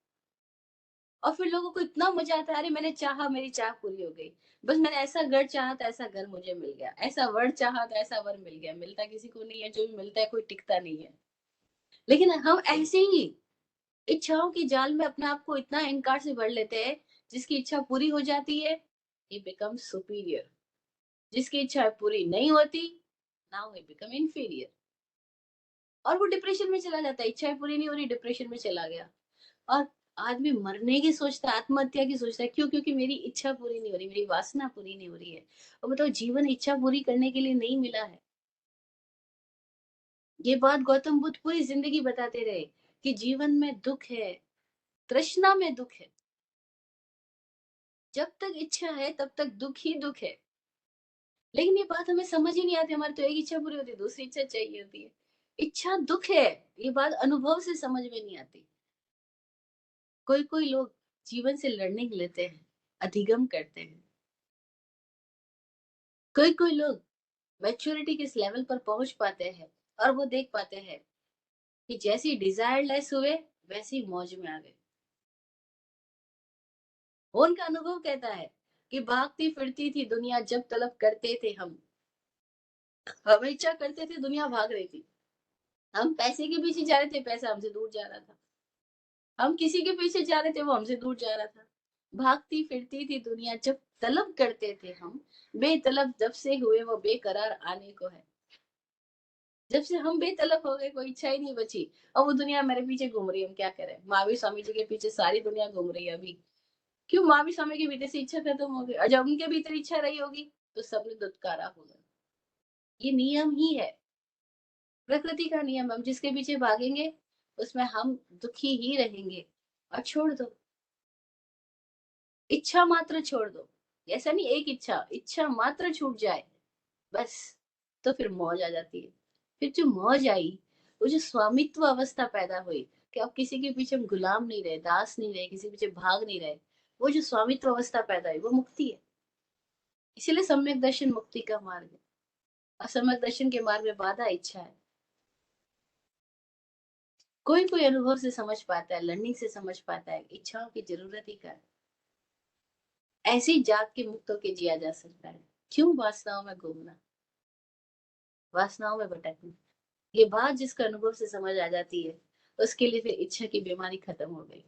और फिर लोगों को इतना मजा आता है, अरे मैंने चाहा मेरी चाह पूरी हो गई। बस मैंने ऐसा घर चाहा था ऐसा घर मुझे मिल गया, ऐसा वर चाहा था ऐसा वर मिल गया। मिलता किसी को नहीं है, जो भी मिलता है कोई टिकता नहीं है। लेकिन हम ऐसे ही इच्छाओं के जाल में अपने आप को इतना अहंकार से भर लेते हैं, जिसकी इच्छा पूरी हो जाती है he becomes superior, जिसकी इच्छा पूरी नहीं होती now he become inferior। और वो डिप्रेशन में चला जाता है, इच्छाएं पूरी नहीं हो रही, डिप्रेशन में चला गया। और आदमी मरने की सोचता है, आत्महत्या की सोचता है, क्यों? क्योंकि मेरी इच्छा पूरी नहीं हो रही, मेरी वासना पूरी नहीं हो रही है। और बताओ जीवन इच्छा पूरी करने के लिए नहीं मिला है। ये बात गौतम बुद्ध पूरी जिंदगी बताते रहे कि जीवन में दुख है, तृष्णा में दुख है। जब तक इच्छा है तब तक दुख ही दुख है। लेकिन ये बात हमें समझ ही नहीं आती, हमारी तो एक इच्छा पूरी होती है, दूसरी इच्छा चाहिए होती है। इच्छा दुख है, ये बात अनुभव से समझ में नहीं आती। कोई कोई लोग जीवन से लर्निंग लेते हैं, अधिगम करते हैं। कोई कोई लोग मैच्योरिटी किस लेवल पर पहुंच पाते हैं और वो देख पाते हैं कि जैसी डिजायर लेस हुए वैसी मौज में आ गए। उनका अनुभव कहता है कि भागती फिरती थी दुनिया जब तलब करते थे हम इच्छा करते थे दुनिया भाग रही थी। हम पैसे के पीछे जा रहे थे, पैसा हमसे दूर जा रहा था। हम किसी के पीछे जा रहे थे, वो हमसे दूर जा रहा था। भागती फिरती थी दुनिया जब तलब करते थे हम, बेतलब जब से हुए वो बेकरार आने को है। जब से हम बेतलब हो गए, कोई इच्छा ही नहीं बची। और वो दुनिया मेरे पीछे घूम रही है, हम क्या करें? महावीर स्वामी जी के पीछे सारी दुनिया घूम रही है अभी। क्यों? महावीर स्वामी के भीतर से इच्छा खत्म हो गई, और जब उनके भीतर इच्छा रही होगी तो सबने दुत्कारा होगा। ये नियम ही है, प्रकृति का नियम। हम जिसके पीछे भागेंगे उसमें हम दुखी ही रहेंगे। और छोड़ दो, इच्छा मात्र छोड़ दो। ऐसा नहीं एक इच्छा, इच्छा मात्र छूट जाए बस, तो फिर मौज आ जाती है। फिर जो मौज आई, वो जो स्वामित्व अवस्था पैदा हुई कि अब किसी के पीछे हम गुलाम नहीं रहे, दास नहीं रहे, किसी के पीछे भाग नहीं रहे, वो जो स्वामित्व अवस्था पैदा हुई वो मुक्ति है। इसीलिए सम्यक दर्शन मुक्ति का मार्ग है। असम्यक दर्शन के मार्ग में बाधा इच्छा है। कोई कोई अनुभव से समझ पाता है, लर्निंग से समझ पाता है इच्छाओं की जरूरत ही क्या है। ऐसे ही जाग के मुक्त होके जिया जा सकता है। क्यों वासनाओं में घूमना, वासनाओं में भटकना? ये बात जिसका अनुभव से समझ आ जाती है उसके लिए फिर इच्छा की बीमारी खत्म हो गई।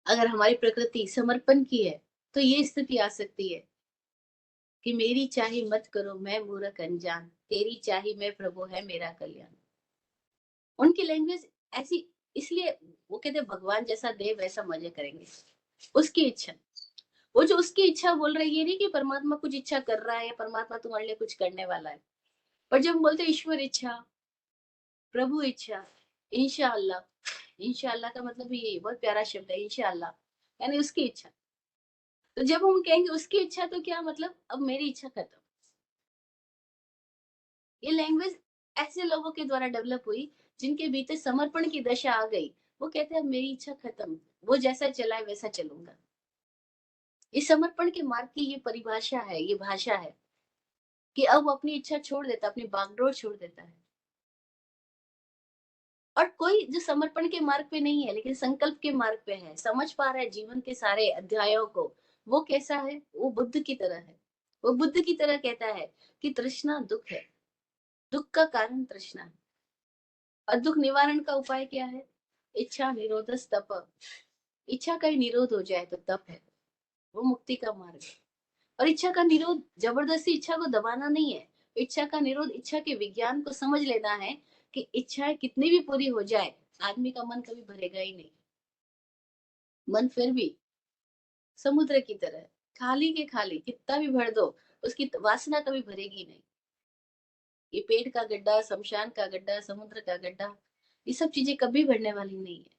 अगर हमारी प्रकृति समर्पण की है तो ये स्थिति आ सकती है कि मेरी चाही मत करो मैं मूर्ख अनजान, तेरी चाही मैं प्रभु है मेरा कल्याण। उनकी लैंग्वेज ऐसी, इसलिए वो कहते हैं भगवान जैसा दे वैसा मजे करेंगे। उसकी इच्छा, वो जो उसकी इच्छा बोल रही है नहीं कि परमात्मा कुछ इच्छा कर रहा है या परमात्मा तुम्हारे लिए कुछ करने वाला है। पर जब हम बोलते हैं ईश्वर इच्छा, प्रभु इच्छा, इंशाअल्लाह, इंशाअल्लाह का मतलब भी यही, बहुत प्यारा शब्द है इंशाअल्लाह, यानी उसकी इच्छा। तो जब हम कहेंगे उसकी इच्छा तो क्या मतलब, अब मेरी इच्छा खत्म। ये लैंग्वेज ऐसे लोगों के द्वारा डेवलप हुई जिनके भीतर समर्पण की दशा आ गई। वो कहते हैं अब मेरी इच्छा खत्म, वो जैसा चला है वैसा चलूंगा। ये समर्पण के मार्ग की ये परिभाषा है, ये भाषा है कि अब वो अपनी इच्छा छोड़ देता, अपनी बागडोर छोड़ देता है। और कोई जो समर्पण के मार्ग पे नहीं है लेकिन संकल्प के मार्ग पे है, समझ पा रहा है जीवन के सारे अध्यायों को, वो कैसा है, वो बुद्ध की तरह है। वो बुद्ध की तरह कहता है कि तृष्णा दुख है, दुख का कारण तृष्णा है, और दुख निवारण का उपाय क्या है, इच्छा निरोध तप। इच्छा का ही निरोध हो जाए तो तप है, वो मुक्ति का मार्ग है। और इच्छा का निरोध जबरदस्ती इच्छा को दबाना नहीं है। इच्छा का निरोध इच्छा के विज्ञान को समझ लेना है कि इच्छाएं कितनी भी पूरी हो जाए, आदमी का मन कभी भरेगा ही नहीं। मन फिर भी समुद्र की तरह है, खाली के खाली, कितना भी भर दो उसकी वासना कभी भरेगी नहीं। ये पेट का गड्ढा, शमशान का गड्ढा, समुद्र का गड्ढा, ये सब चीजें कभी भरने वाली नहीं है।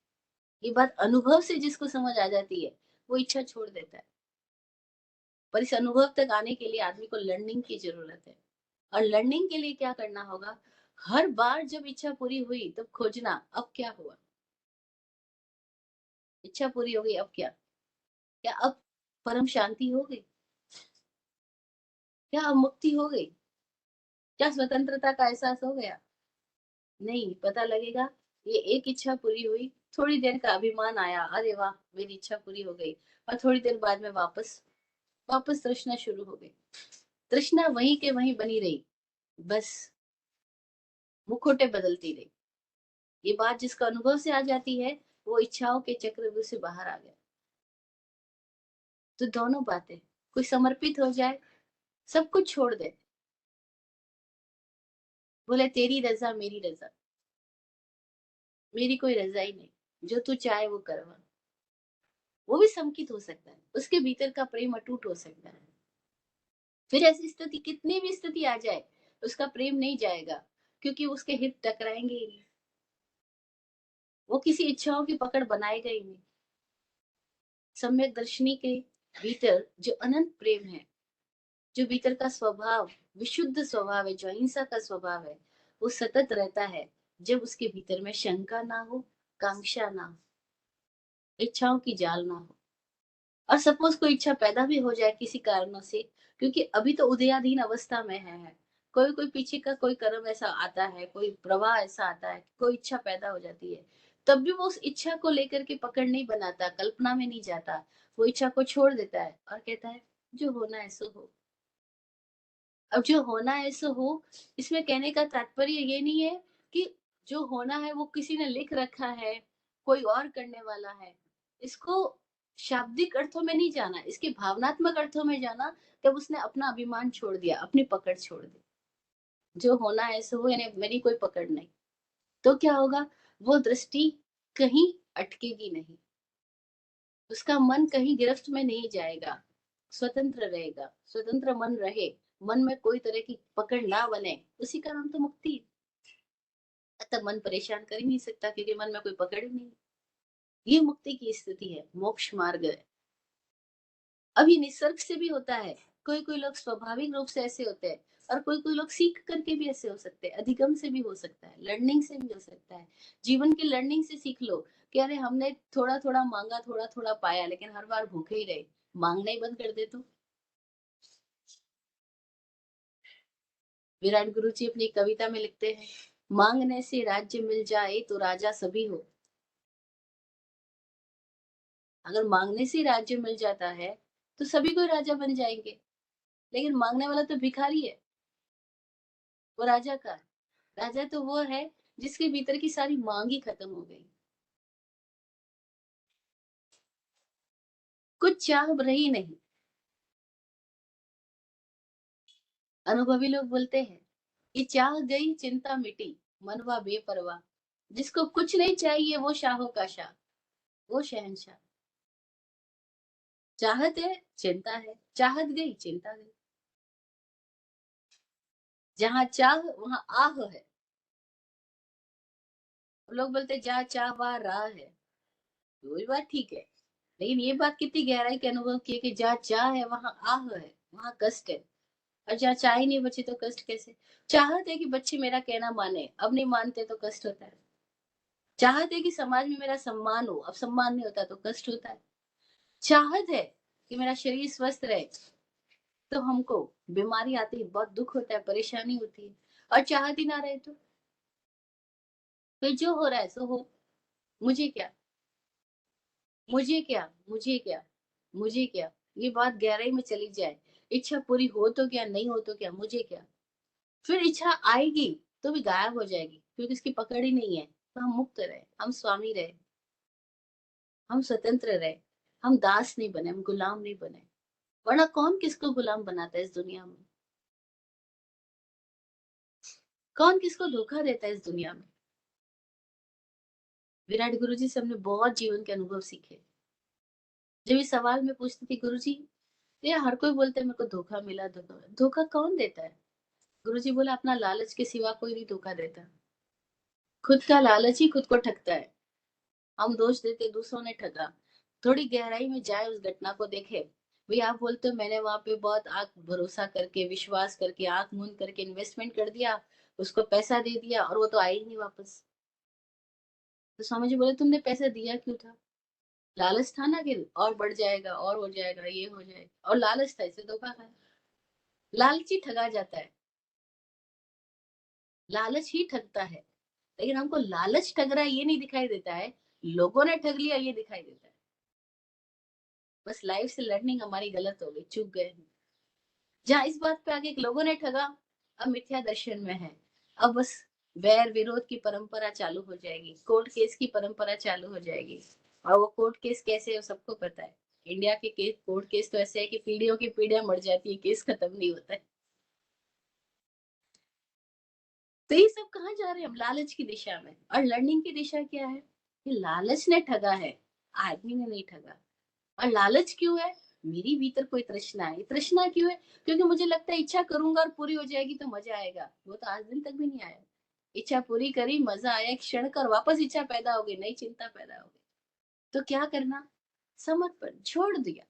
ये बात अनुभव से जिसको समझ आ जाती है वो इच्छा छोड़ देता है। पर इस अनुभव तक आने के लिए आदमी को लर्निंग की जरूरत है। और लर्निंग के लिए क्या करना होगा, हर बार जब इच्छा पूरी हुई तब खोजना अब क्या हुआ। इच्छा पूरी हो गई, अब क्या, क्या अब परम शांति हो गई, क्या अब मुक्ति हो गई, क्या स्वतंत्रता का एहसास हो गया। नहीं, पता लगेगा ये एक इच्छा पूरी हुई, थोड़ी देर का अभिमान आया, अरे वाह मेरी इच्छा पूरी हो गई, और थोड़ी देर बाद में वापस वापस तृष्णा शुरू हो गई। तृष्णा वहीं के वहीं बनी रही, बस मुखोटे बदलती रही। ये बात जिसका अनुभव से आ जाती है वो इच्छाओं के चक्रव्यूह से बाहर आ गया। तो दोनों बातें, कोई समर्पित हो जाए, सब कुछ छोड़ दे, बोले तेरी रजा मेरी रजा, मेरी कोई रजा ही नहीं, जो तू चाहे वो करवा, वो भी संकित हो सकता है, उसके भीतर का प्रेम अटूट हो सकता है। फिर ऐसी स्थिति, कितनी भी स्थिति आ जाए, उसका प्रेम नहीं जाएगा, क्योंकि उसके हित टकराएंगे ही नहीं, वो किसी इच्छाओं की पकड़ बनाएगा ही नहीं। सम्यक दर्शनी के भीतर जो अनंत प्रेम है, जो भीतर का स्वभाव विशुद्ध स्वभाव है, जो अहिंसा का स्वभाव है, वो सतत रहता है जब उसके भीतर में शंका ना हो, कांक्षा ना हो, इच्छाओं की जाल ना हो। और सपोज कोई इच्छा पैदा भी हो जाए किसी कारणों से, क्योंकि अभी तो उदयाधीन अवस्था में है, कोई कोई पीछे का कोई कर्म ऐसा आता है, कोई प्रवाह ऐसा आता है, कोई इच्छा पैदा हो जाती है, तब भी वो उस इच्छा को लेकर के पकड़ नहीं बनाता, कल्पना में नहीं जाता, वो इच्छा को छोड़ देता है और कहता है जो होना है सो हो। अब जो होना है सो हो, इसमें कहने का तात्पर्य ये नहीं है कि जो होना है वो किसी ने लिख रखा है, कोई और करने वाला है। इसको शाब्दिक अर्थों में नहीं जाना, इसके भावनात्मक अर्थों में जाना। तब उसने अपना अभिमान छोड़ दिया, अपनी पकड़ छोड़ दी, जो होना है सो हो, यानी मेरी कोई पकड़ नहीं। तो क्या होगा, वो दृष्टि कहीं अटकेगी नहीं, उसका मन कहीं गिरफ्त में नहीं जाएगा, स्वतंत्र रहेगा। स्वतंत्र मन रहे, मन में कोई तरह की पकड़ ना बने, उसी का नाम तो मुक्ति है। अतः मन परेशान कर ही नहीं सकता क्योंकि मन में कोई पकड़ ही नहीं। ये मुक्ति की स्थिति है, मोक्ष मार्ग है। अब ये निसर्ग से भी होता है, कोई कोई लोग स्वाभाविक रूप से ऐसे होते हैं, और कोई कोई लोग सीख करके भी ऐसे हो सकते हैं, अधिगम से भी हो सकता है, लर्निंग से भी हो सकता है। जीवन की लर्निंग से सीख लो कि अरे हमने थोड़ा थोड़ा मांगा, थोड़ा थोड़ा पाया, लेकिन हर बार भूखे ही रहे, मांगना ही बंद कर दे तो। विराट गुरु जी अपनी कविता में लिखते हैं, मांगने से राज्य मिल जाए तो राजा सभी हो। अगर मांगने से राज्य मिल जाता है तो सभी कोई राजा बन जाएंगे, लेकिन मांगने वाला तो भिखारी है, वो राजा का है। राजा तो वो है जिसके भीतर की सारी मांग ही खत्म हो गई, कुछ चाह रही नहीं। अनुभवी लोग बोलते हैं कि चाह गई चिंता मिटी, मनवा बेपरवाह। जिसको कुछ नहीं चाहिए वो शाहों का शाह, वो शहंशाह। चाहत है चिंता है, चाहत गई चिंता गई। जहाँ चाह वहाँ आह है। लोग बोलते हैं जहाँ चाह वहाँ राह है। वो भी बात ठीक है, लेकिन ये बात कितनी गहराई के अनुभव की है कि जहाँ चाह है वहाँ आह है, वहाँ कष्ट है। और जहाँ चाह ही नहीं बची तो कष्ट कैसे? चाहत है कि बच्चे मेरा कहना माने, अब नहीं मानते तो कष्ट होता है। चाहत है कि समाज में मेरा सम्मान हो, अब सम्मान नहीं होता तो कष्ट होता है। चाहत है कि मेरा शरीर स्वस्थ रहे, तो हमको बीमारी आती है, बहुत दुख होता है, परेशानी होती है। और चाहत ही ना रहे तो फिर जो हो रहा है सो हो, मुझे क्या, मुझे क्या, मुझे क्या, मुझे क्या। ये बात गहराई में चली जाए, इच्छा पूरी हो तो क्या, नहीं हो तो क्या, मुझे क्या। फिर इच्छा आएगी तो भी गायब हो जाएगी, क्योंकि इसकी पकड़ ही नहीं है। तो हम मुक्त रहे, हम स्वामी रहे, हम स्वतंत्र रहे, हम दास नहीं बने, हम गुलाम नहीं बने। वरना कौन किसको गुलाम बनाता है इस दुनिया में? कौन किसको धोखा देता है इस दुनिया में? विराट गुरु जी से हमने बहुत जीवन के अनुभव सीखे। जब इस सवाल में पूछती थी गुरु जी, ये हर कोई बोलता है मेरे को धोखा मिला, धोखा मिला। धोखा कौन देता है? गुरु जी बोला अपना लालच के सिवा कोई नहीं धोखा देता। खुद का लालच ही खुद को ठगता है। हम दोष देते दूसरों ने ठगा। थोड़ी गहराई में जाए, उस घटना को देखे। भाई आप बोलते हो मैंने वहां पे बहुत आंख भरोसा करके, विश्वास करके, आंख मूंद करके इन्वेस्टमेंट कर दिया, उसको पैसा दे दिया और वो तो आई ही नहीं वापस। तो स्वामी जी बोले तुमने पैसा दिया क्यों था? लालच था ना कि और बढ़ जाएगा और हो जाएगा, ये हो जाएगा, और लालच था, इसे धोखा खाया। लालची ठगा जाता है, लालच ही ठगता है। लेकिन हमको लालच ठग रहा है ये नहीं दिखाई देता है, लोगों ने ठग लिया ये दिखाई देता है। बस लाइफ से लर्निंग हमारी गलत हो गई, चूक गए। जहाँ इस बात पे आगे कि लोगों ने ठगा, अब मिथ्या दर्शन में है। अब बस वैर विरोध की परंपरा चालू हो जाएगी, कोर्ट केस की परंपरा चालू हो जाएगी। और वो कोर्ट केस कैसे है वो सबको पता है। इंडिया के केस, कोर्ट केस तो ऐसे है कि पीढ़ियों की पीढ़ियां मर जाती है, केस खत्म नहीं होता है। तो ये सब कहाँ जा रहे हैं हम? लालच की दिशा में। और लर्निंग की दिशा क्या है? कि लालच ने ठगा है, आदमी ने नहीं ठगा। और लालच क्यों है? मेरी भीतर कोई तृष्णा है। तृष्णा क्यों है? क्योंकि मुझे लगता है इच्छा करूंगा और पूरी हो जाएगी तो मजा आएगा। वो तो आज दिन तक भी नहीं आया। इच्छा पूरी करी, मजा आया एक क्षण का, और वापस इच्छा पैदा हो गई, नई चिंता पैदा हो गई। तो क्या करना? समर्पण, छोड़ दिया।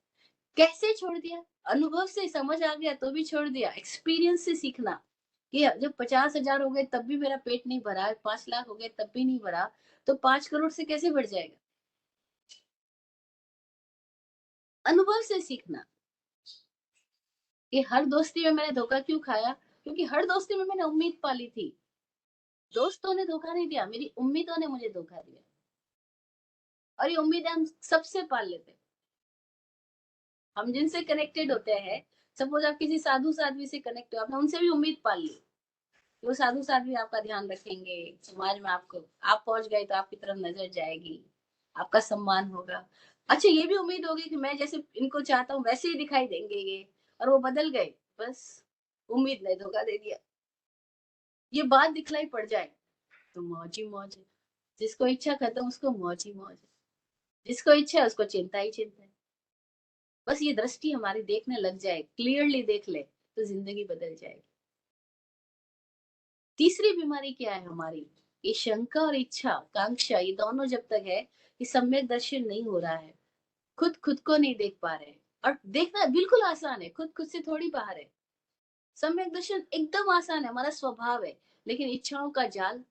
कैसे छोड़ दिया? अनुभव से समझ आ गया तो भी छोड़ दिया। एक्सपीरियंस से सीखना कि जब 50,000 हो गए तब भी मेरा पेट नहीं भरा, 5 लाख हो गए तब भी नहीं भरा, तो 5 करोड़ से कैसे बढ़ जाएगा? अनुभव से सीखना कि हर दोस्ती में मैंने धोखा क्यों खाया, क्योंकि हर दोस्ती में मैंने उम्मीद पाली थी। दोस्तों ने धोखा नहीं दिया, मेरी उम्मीदों ने मुझे धोखा दिया। और ये उम्मीदें हम सबसे पाल लेते हैं। हम जिनसे कनेक्टेड होते हैं, सपोज आप किसी साधु साध्वी से कनेक्ट हो, आपने उनसे भी उम्मीद पाल ली कि वो साधु साध्वी आपका ध्यान रखेंगे, समाज में आपको, आप पहुंच गए तो आपकी तरफ नजर जाएगी, आपका सम्मान होगा। अच्छा ये भी उम्मीद होगी कि मैं जैसे इनको चाहता हूँ वैसे ही दिखाई देंगे ये, और वो बदल गए। बस उम्मीद ने धोखा दे दिया। ये बात दिखलाई पड़ जाए तो मौज ही मौज है। जिसको इच्छा खत्म उसको मौज ही मौज है। जिसको इच्छा है उसको चिंता ही चिंता है। बस ये दृष्टि हमारी देखने लग जाए, क्लियरली देख ले, तो जिंदगी बदल जाएगी। तीसरी बीमारी क्या है हमारी? ये शंका और इच्छा, कांक्षा, ये दोनों जब तक है, ये सम्यक दर्शन नहीं हो रहा है। खुद को नहीं देख पा रहे। और देखना बिल्कुल आसान है, खुद से थोड़ी बाहर है। सम्यक दर्शन एकदम आसान है, हमारा स्वभाव है। लेकिन इच्छाओं का जाल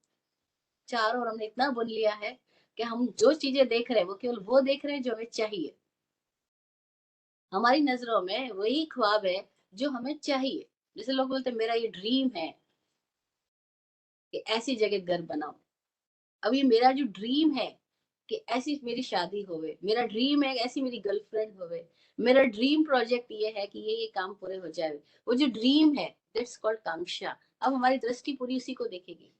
चारों ओर हमने इतना बुन लिया है कि हम जो चीजें देख रहे हैं वो केवल वो देख रहे हैं जो हमें चाहिए। हमारी नजरों में वही ख्वाब है जो हमें चाहिए। जैसे लोग बोलते हैं मेरा ये ड्रीम है कि ऐसी जगह घर बनाओ। अब ये मेरा जो ड्रीम है कि ऐसी मेरी शादी होवे, मेरा ड्रीम है ऐसी मेरी गर्लफ्रेंड होवे, मेरा ड्रीम प्रोजेक्ट ये है कि ये काम पूरे हो जाए। वो जो ड्रीम है, दैट्स कॉल्ड कांक्षा। अब हमारी दृष्टि पूरी उसी को देखेगी,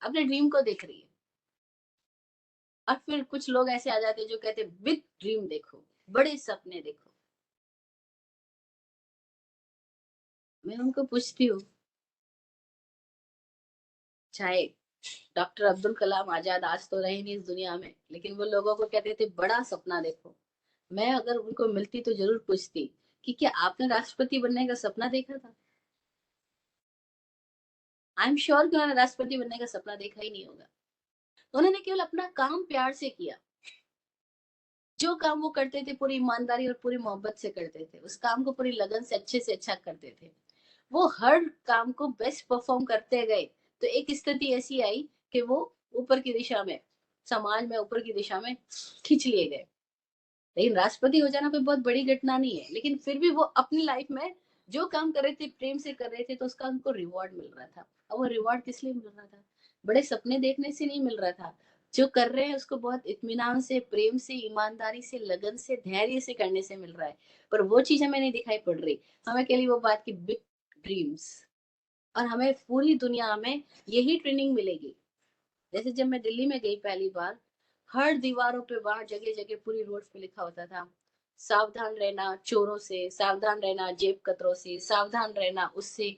अपने ड्रीम को देख रही है। और फिर कुछ लोग ऐसे आ जाते हैं जो कहते हैं बिग ड्रीम देखो, बड़े सपने देखो। मैं उनको पूछती हूँ, चाहे डॉक्टर अब्दुल कलाम आजाद आज तो रहे नहीं इस दुनिया में, लेकिन वो लोगों को कहते थे बड़ा सपना देखो। मैं अगर उनको मिलती तो जरूर पूछती कि क्या आपने राष्ट्रपति बनने का सपना देखा था? आई एम श्योर कि उन्होंने राष्ट्रपति बनने का सपना देखा ही नहीं होगा। उन्होंने केवल अपना काम प्यार से किया। जो काम वो करते थे पूरी ईमानदारी और पूरी मोहब्बत से करते थे, उस काम को पूरी लगन से अच्छा करते थे। वो हर काम को बेस्ट परफॉर्म करते गए, तो एक स्थिति ऐसी आई कि वो ऊपर की दिशा में, समाज में ऊपर की दिशा में खींच लिए गए। लेकिन राष्ट्रपति हो जाना कोई बहुत बड़ी घटना नहीं है, लेकिन फिर भी वो अपनी लाइफ में जो काम कर रहे थे, प्रेम से कर रहे थे, तो उसका उनको रिवॉर्ड मिल रहा था। और वो रिवॉर्ड किस लिए मिल रहा था? बड़े सपने देखने से नहीं मिल रहा था। जो कर रहे हैं उसको बहुत इत्मीनान से, प्रेम से, ईमानदारी से, लगन से, धैर्य से करने से मिल रहा है। पर वो चीज हमें नहीं दिखाई पड़ रही। हमें के लिए वो बात की बिग ड्रीम्स, और हमें पूरी दुनिया में यही ट्रेनिंग मिलेगी। जैसे जब मैं दिल्ली में गई पहली बार, हर दीवारों पे वहां जगह जगह पूरी रोड पे लिखा होता था, सावधान रहना चोरों से, सावधान रहना जेब कतरों से, सावधान रहना उससे।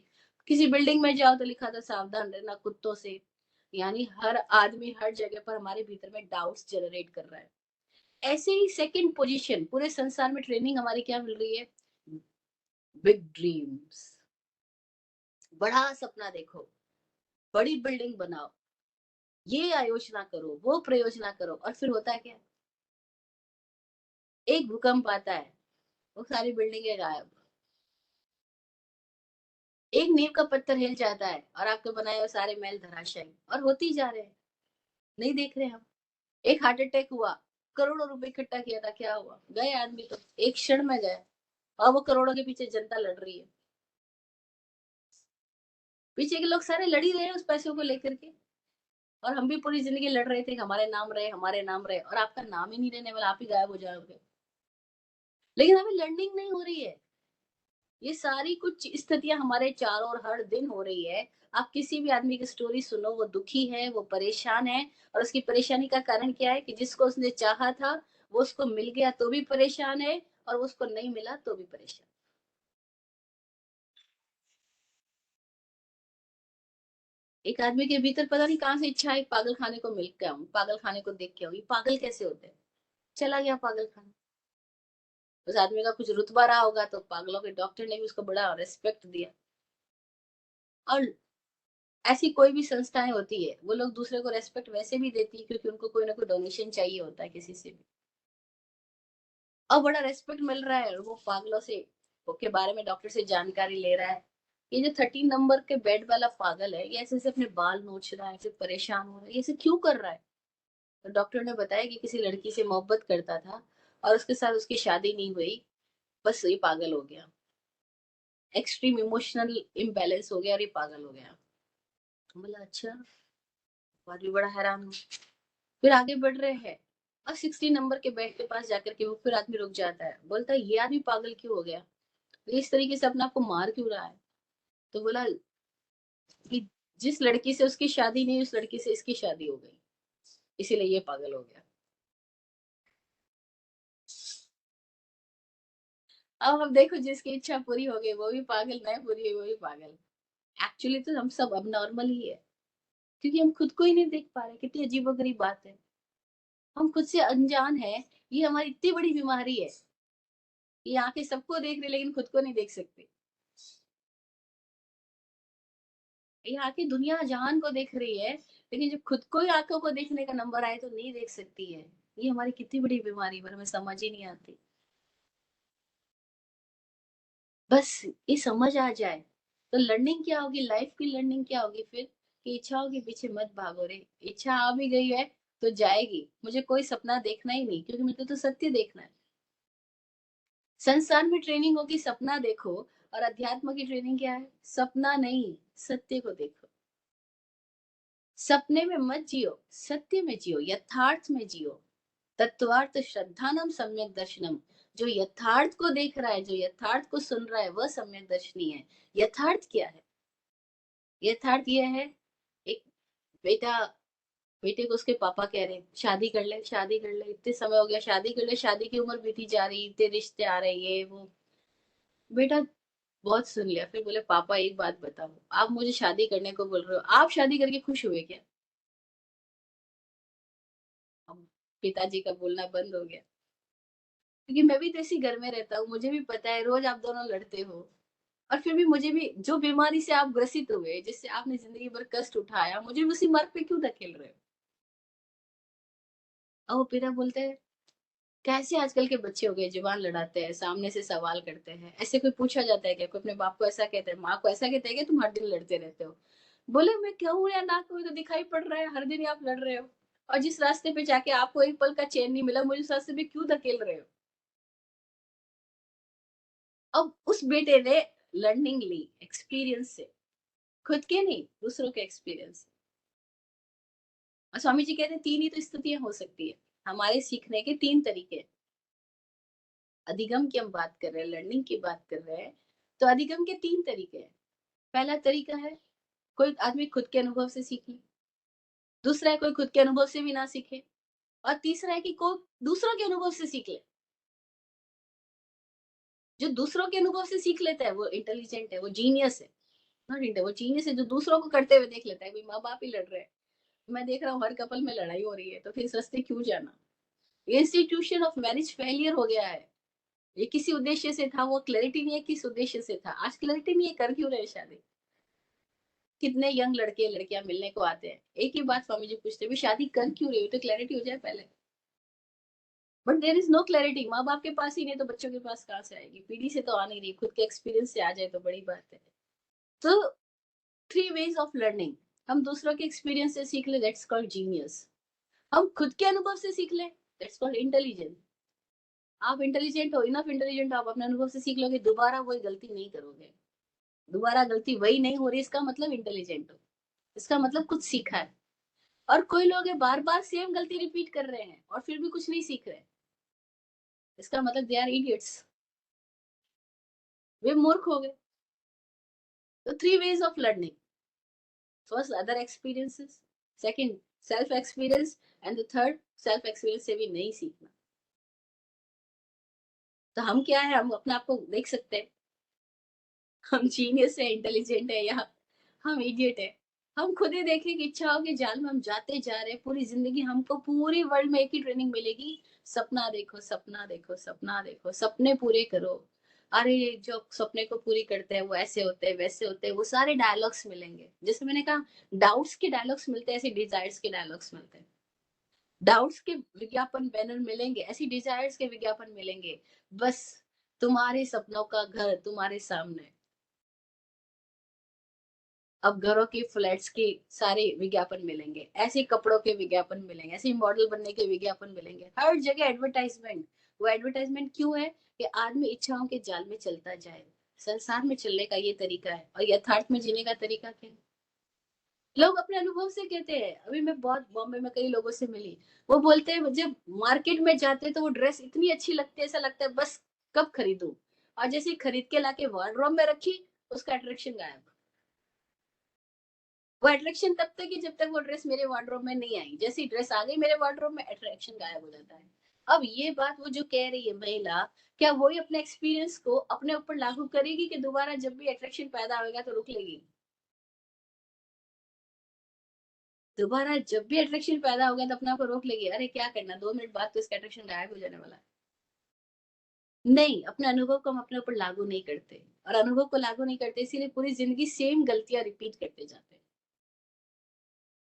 किसी बिल्डिंग में जाओ तो लिखा था सावधान रहना कुत्तों से। यानी हर आदमी हर जगह पर हमारे भीतर में डाउट्स जनरेट कर रहा है। ऐसे ही सेकंड पोजीशन पूरे संसार में ट्रेनिंग हमारी क्या मिल रही है? Big dreams. बड़ा सपना देखो, बड़ी बिल्डिंग बनाओ, ये आयोजना करो, वो प्रयोजना करो, और फिर होता है क्या? एक भूकंप आता है, वो सारी बिल्डिंगें गायब। एक नींव का पत्थर हिल जाता है और आपके बनाए हुए सारे महल धराशायी, और होते ही जा रहे हैं। नहीं देख रहे हम। एक हार्ट अटैक हुआ, करोड़ों रुपए इकट्ठा किया था, क्या हुआ? गए आदमी तो, एक क्षण में गए। और वो करोड़ों के पीछे जनता लड़ रही है। पीछे के लोग सारे लड़ ही रहे हैं उस पैसों को लेकर के। और हम भी पूरी जिंदगी लड़ रहे थे कि हमारे नाम रहे, हमारे नाम रहे, और आपका नाम ही नहीं रहने वाला, आप ही गायब हो जाओगे। लेकिन हमें लर्निंग नहीं हो रही है। ये सारी कुछ स्थितियां हमारे चारों ओर हर दिन हो रही है। आप किसी भी आदमी की स्टोरी सुनो, वो दुखी है, वो परेशान है। और उसकी परेशानी का कारण क्या है? कि जिसको उसने चाहा था वो उसको मिल गया तो भी परेशान है, और वो उसको नहीं मिला तो भी परेशान। एक आदमी के भीतर पता नहीं कहां से इच्छा है पागल खाने को मिल के आऊं, पागल खाने को देख के आऊं। ये पागल कैसे होते हैं? चला गया पागल खाना। उस आदमी का कुछ रुतबा रहा होगा तो पागलों के डॉक्टर ने भी उसको बड़ा रिस्पेक्ट दिया। और ऐसी कोई भी संस्थाएं होती है, वो लोग दूसरे को रेस्पेक्ट वैसे भी देती है क्योंकि उनको कोई ना कोई डोनेशन चाहिए होता है किसी से भी। और बड़ा रेस्पेक्ट मिल रहा है, और वो पागलों से के बारे में डॉक्टर से जानकारी ले रहा है। ये जो 13 नंबर के बेड वाला पागल है, ये ऐसे ऐसे अपने बाल नोच रहा है, फिर परेशान हो रहा है, ये ऐसे क्यों कर रहा है? तो डॉक्टर ने बताया कि किसी लड़की से मोहब्बत करता था, और उसके साथ उसकी शादी नहीं हुई, बस ये पागल हो गया। एक्सट्रीम इमोशनल इम्बैलेंस हो गया और ये पागल हो गया। बोला अच्छा। और भी बड़ा हैरान हूँ। फिर आगे बढ़ रहे हैं, और 60 नंबर के बेड के पास जाकर के वो फिर आदमी रुक जाता है, बोलता है ये आदमी पागल क्यों हो गया? ये इस तरीके से अपने आप को मार क्यों रहा है? तो बोला कि जिस लड़की से उसकी शादी नहीं, उस लड़की से इसकी शादी हो गई, इसीलिए ये पागल हो गया। अब हम देखो, जिसकी इच्छा पूरी हो गई वो भी पागल, नहीं पूरी हुई वो भी पागल। एक्चुअली तो हम सब अब नॉर्मल ही है, क्योंकि हम खुद को ही नहीं देख पा रहे। कितनी अजीबोगरीब बात है। हम खुद से अनजान है। ये हमारी इतनी बड़ी बीमारी है। ये आंखें सबको देख रही लेकिन खुद को नहीं देख सकते। ये आंखें दुनिया जहान को देख रही है, लेकिन जब खुद को ही आंखों को देखने का नंबर आए तो नहीं देख सकती है। ये हमारी कितनी बड़ी बीमारी, पर हमें समझ ही नहीं आती। बस ये समझ आ जाए तो लर्निंग क्या होगी, लाइफ की लर्निंग क्या होगी फिर? कि इच्छाओं के पीछे मत भागो रे। इच्छा आ भी गई है तो जाएगी। मुझे कोई सपना देखना ही नहीं, क्योंकि मुझे तो सत्य देखना है। संसार में ट्रेनिंग होगी सपना देखो, और अध्यात्म की ट्रेनिंग क्या है? सपना नहीं, सत्य को देखो। सपने में मत जियो, सत्य में जियो, यथार्थ में जियो। तत्वार्थ श्रद्धानम सम्यक दर्शनम। जो यथार्थ को देख रहा है, जो यथार्थ को सुन रहा है, वह सम्यक दर्शनी है। यथार्थ क्या है? यथार्थ यह है, एक बेटा, बेटे को उसके पापा कह रहे हैं शादी कर ले, शादी कर ले, इतने समय हो गया, शादी कर ले, शादी की उम्र बीती जा रही, इतने रिश्ते आ रहे, ये वो। बेटा बहुत सुन लिया, फिर बोले पापा एक बात बताओ, आप मुझे शादी करने को बोल रहे हो, आप शादी करके खुश हुए क्या? अब पिताजी का बोलना बंद हो गया, क्योंकि मैं भी तो इसी घर में रहता हूँ, मुझे भी पता है रोज आप दोनों लड़ते हो। और फिर भी मुझे भी जो बीमारी से आप ग्रसित हुए, जिससे आपने जिंदगी भर कष्ट उठाया, मुझे भी उसी मार्ग पे क्यों धकेल रहे हो? और वो पिता बोलते हैं, कैसे आजकल के बच्चे हो गए, जुबान लड़ाते हैं, सामने से सवाल करते हैं। ऐसे कोई पूछा जाता है क्या? कोई अपने बाप को ऐसा कहता है, माँ को ऐसा कहता है कि तुम हर दिन लड़ते रहते हो? बोले मैं कहूँ या ना कहूँ, तो दिखाई पड़ रहा है हर दिन ही आप लड़ रहे हो। और जिस रास्ते पे जाके आपको एक पल का चैन नहीं मिला, मुझे उस रास्ते पे क्यों धकेल रहे हो? अब उस बेटे ने लर्निंग ली एक्सपीरियंस से, खुद के नहीं, दूसरों के एक्सपीरियंस से। और स्वामी जी कहते हैं तीन ही तो स्थितियां हो सकती है, हमारे सीखने के तीन तरीके हैं। अधिगम की हम बात कर रहे हैं, लर्निंग की बात कर रहे हैं, तो अधिगम के तीन तरीके हैं। पहला तरीका है, कोई आदमी खुद के अनुभव से सीख ले। दूसरा है कोई खुद के अनुभव से भी ना सीखे। और तीसरा है कि कोई दूसरों के अनुभव से सीख ले। जो दूसरों के अनुभव से सीख लेता है वो इंटेलिजेंट है, वो जीनियस है। नॉट इंटेलिजेंट, वो जीनियस है जो दूसरों को करते हुए देख लेता है। भाई माँ बाप ही लड़ रहे हैं, मैं देख रहा हूँ हर कपल में लड़ाई हो रही है, तो फिर इस रास्ते क्यों जाना? इंस्टीट्यूशन ऑफ मैरिज फेलियर हो गया है। ये किसी उद्देश्य से था, वो क्लैरिटी नहीं है किस उद्देश्य से था। आज क्लैरिटी नहीं है, कर क्यों रहे शादी? कितने यंग लड़के लड़कियां मिलने को आते हैं, एक ही बात स्वामी जी पूछते हैं, भी शादी कर क्यों रही हो? तो क्लैरिटी हो जाए पहले। But there is no clarity, माँ बाप के पास ही नहीं तो बच्चों के पास कहाँ से आएगी? पीढ़ी से तो आ नहीं रही, खुद के एक्सपीरियंस से आ जाए तो बड़ी बात है। तो थ्री वेज ऑफ लर्निंग। हम दूसरों के एक्सपीरियंस से सीख ले, दैट्स कॉल्ड जीनियस। हम खुद के अनुभव से सीख ले, दैट्स कॉल्ड इंटेलिजेंट। आप इंटेलिजेंट हो, इनफ इंटेलिजेंट, आप अपने अनुभव से सीख लोगे, दोबारा वही गलती नहीं करोगे। दोबारा गलती वही नहीं हो रही, इसका मतलब इंटेलिजेंट हो, इसका मतलब कुछ सीखा है। और कोई लोग है बार बार सेम गलती रिपीट कर रहे हैं और फिर भी कुछ नहीं सीख रहे, इसका मतलब दे आर इडियट्स, वे मूर्ख हो गए। तो three ways of learning, first other experiences, second self experience, and the third self experience से भी नहीं सीखना। तो हम क्या है, हम अपने आप को देख सकते हैं, हम जीनियस है, इंटेलिजेंट है, या हम इडियट है। हम खुद ही देखें कि इच्छाओं के जाल में हम जाते जा रहे हैं। पूरी जिंदगी हमको पूरी वर्ल्ड में एक ही ट्रेनिंग मिलेगी, सपना देखो, सपना देखो, सपना देखो, सपने पूरे करो। अरे जो सपने को पूरी करते हैं वो ऐसे होते हैं, वैसे होते हैं, वो सारे डायलॉग्स मिलेंगे। जैसे मैंने कहा, डाउट्स के डायलॉग्स मिलते हैं, ऐसे डिजायर्स के डायलॉग्स मिलते हैं। डाउट्स के विज्ञापन बैनर मिलेंगे, ऐसी डिजायर्स के विज्ञापन मिलेंगे। बस तुम्हारे सपनों का घर तुम्हारे सामने। अब घरों की फ्लैट्स के सारे विज्ञापन मिलेंगे, ऐसे कपड़ों के विज्ञापन मिलेंगे, ऐसे मॉडल बनने के विज्ञापन मिलेंगे, हर जगह एडवर्टाइजमेंट। वो एडवर्टाइजमेंट क्यों है? कि आदमी इच्छाओं के जाल में चलता जाए। संसार में चलने का ये तरीका है, और यथार्थ में जीने का तरीका क्या है? लोग अपने अनुभव से कहते हैं। अभी मैं बहुत बॉम्बे में कई लोगों से मिली, वो बोलते हैं जब मार्केट में जाते हैं तो वो ड्रेस इतनी अच्छी लगती है, ऐसा लगता है बस कब खरीदूं। और जैसे ही खरीद के लाके वार्डरोब में रखी, उसका अट्रैक्शन गायब। वो अट्रैक्शन तब तक ही जब तक वो ड्रेस मेरे वार्डरोब में नहीं आई, जैसी ड्रेस आ गई मेरे वार्डरोब में, अट्रैक्शन गायब हो जाता है। अब ये बात वो जो कह रही है महिला, क्या वही अपने एक्सपीरियंस को अपने ऊपर लागू करेगी कि दोबारा जब भी अट्रैक्शन पैदा होगा तो रुक लेगी? दोबारा जब भी अट्रैक्शन पैदा होगा तो अपने आप को रोक लेगी, अरे क्या करना, 2 मिनट बाद तो इसका अट्रैक्शन गायब हो जाने वाला है। नहीं, अपने अनुभव को हम अपने ऊपर लागू नहीं करते, और अनुभव को लागू नहीं करते इसीलिए पूरी जिंदगी सेम गलतियां रिपीट करते जाते हैं।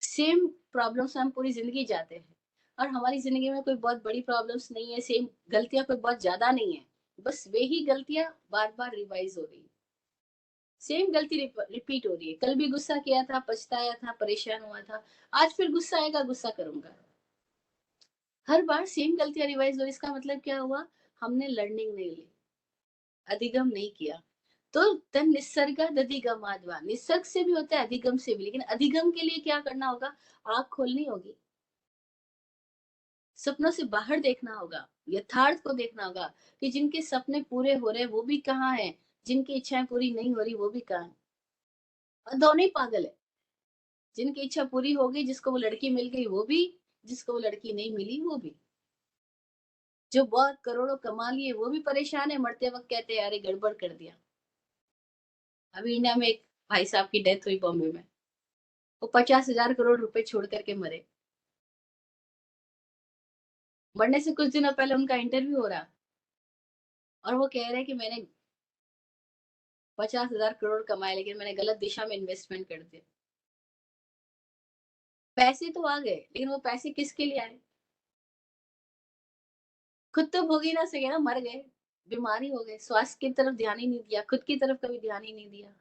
सेम प्रॉब्लम्स हम पूरी जिंदगी जाते हैं। और हमारी जिंदगी में कोई बहुत बड़ी प्रॉब्लम्स नहीं है, सेम गलतियां कोई बहुत ज्यादा नहीं है। बस वे ही गलतियां बार बार रिवाइज हो रही है, सेम गलती रिपीट हो रही है। कल भी गुस्सा किया था, पछताया था, परेशान हुआ था, आज फिर गुस्सा आएगा, गुस्सा करूंगा। हर बार सेम गलतियां रिवाइज हो, इसका मतलब क्या हुआ? हमने लर्निंग नहीं ली, अधिगम नहीं किया। तो तन निसर्गाद अधिगमाद्वा, निसर्ग से भी होता है, अधिगम से भी, लेकिन अधिगम के लिए क्या करना होगा? आंख खोलनी होगी, सपनों से बाहर देखना होगा, यथार्थ को देखना होगा कि जिनके सपने पूरे हो रहे हैं वो भी कहाँ है, जिनकी इच्छाएं पूरी नहीं हो रही वो भी कहाँ है। और दोनों ही पागल है। जिनकी इच्छा पूरी हो गई, जिसको वो लड़की मिल गई वो भी, जिसको वो लड़की नहीं मिली वो भी। जो बहुत करोड़ों कमा लिए वो भी परेशान है, मरते वक्त कहते हैं अरे गड़बड़ कर दिया। अभी इंडिया में एक भाई साहब की डेथ हुई बॉम्बे में, वो 50,000 करोड़ रुपए छोड़ करके मरे। मरने से कुछ दिनों पहले उनका इंटरव्यू हो रहा, और वो कह रहे हैं कि मैंने 50,000 करोड़ कमाए, लेकिन मैंने गलत दिशा में इन्वेस्टमेंट कर दिया। पैसे तो आ गए, लेकिन वो पैसे किसके लिए आए? खुद तो भोग ही ना सके ना, मर गए, बीमारी हो गए, स्वास्थ्य की तरफ ध्यान ही नहीं दिया, खुद की तरफ कभी ध्यान ही नहीं दिया।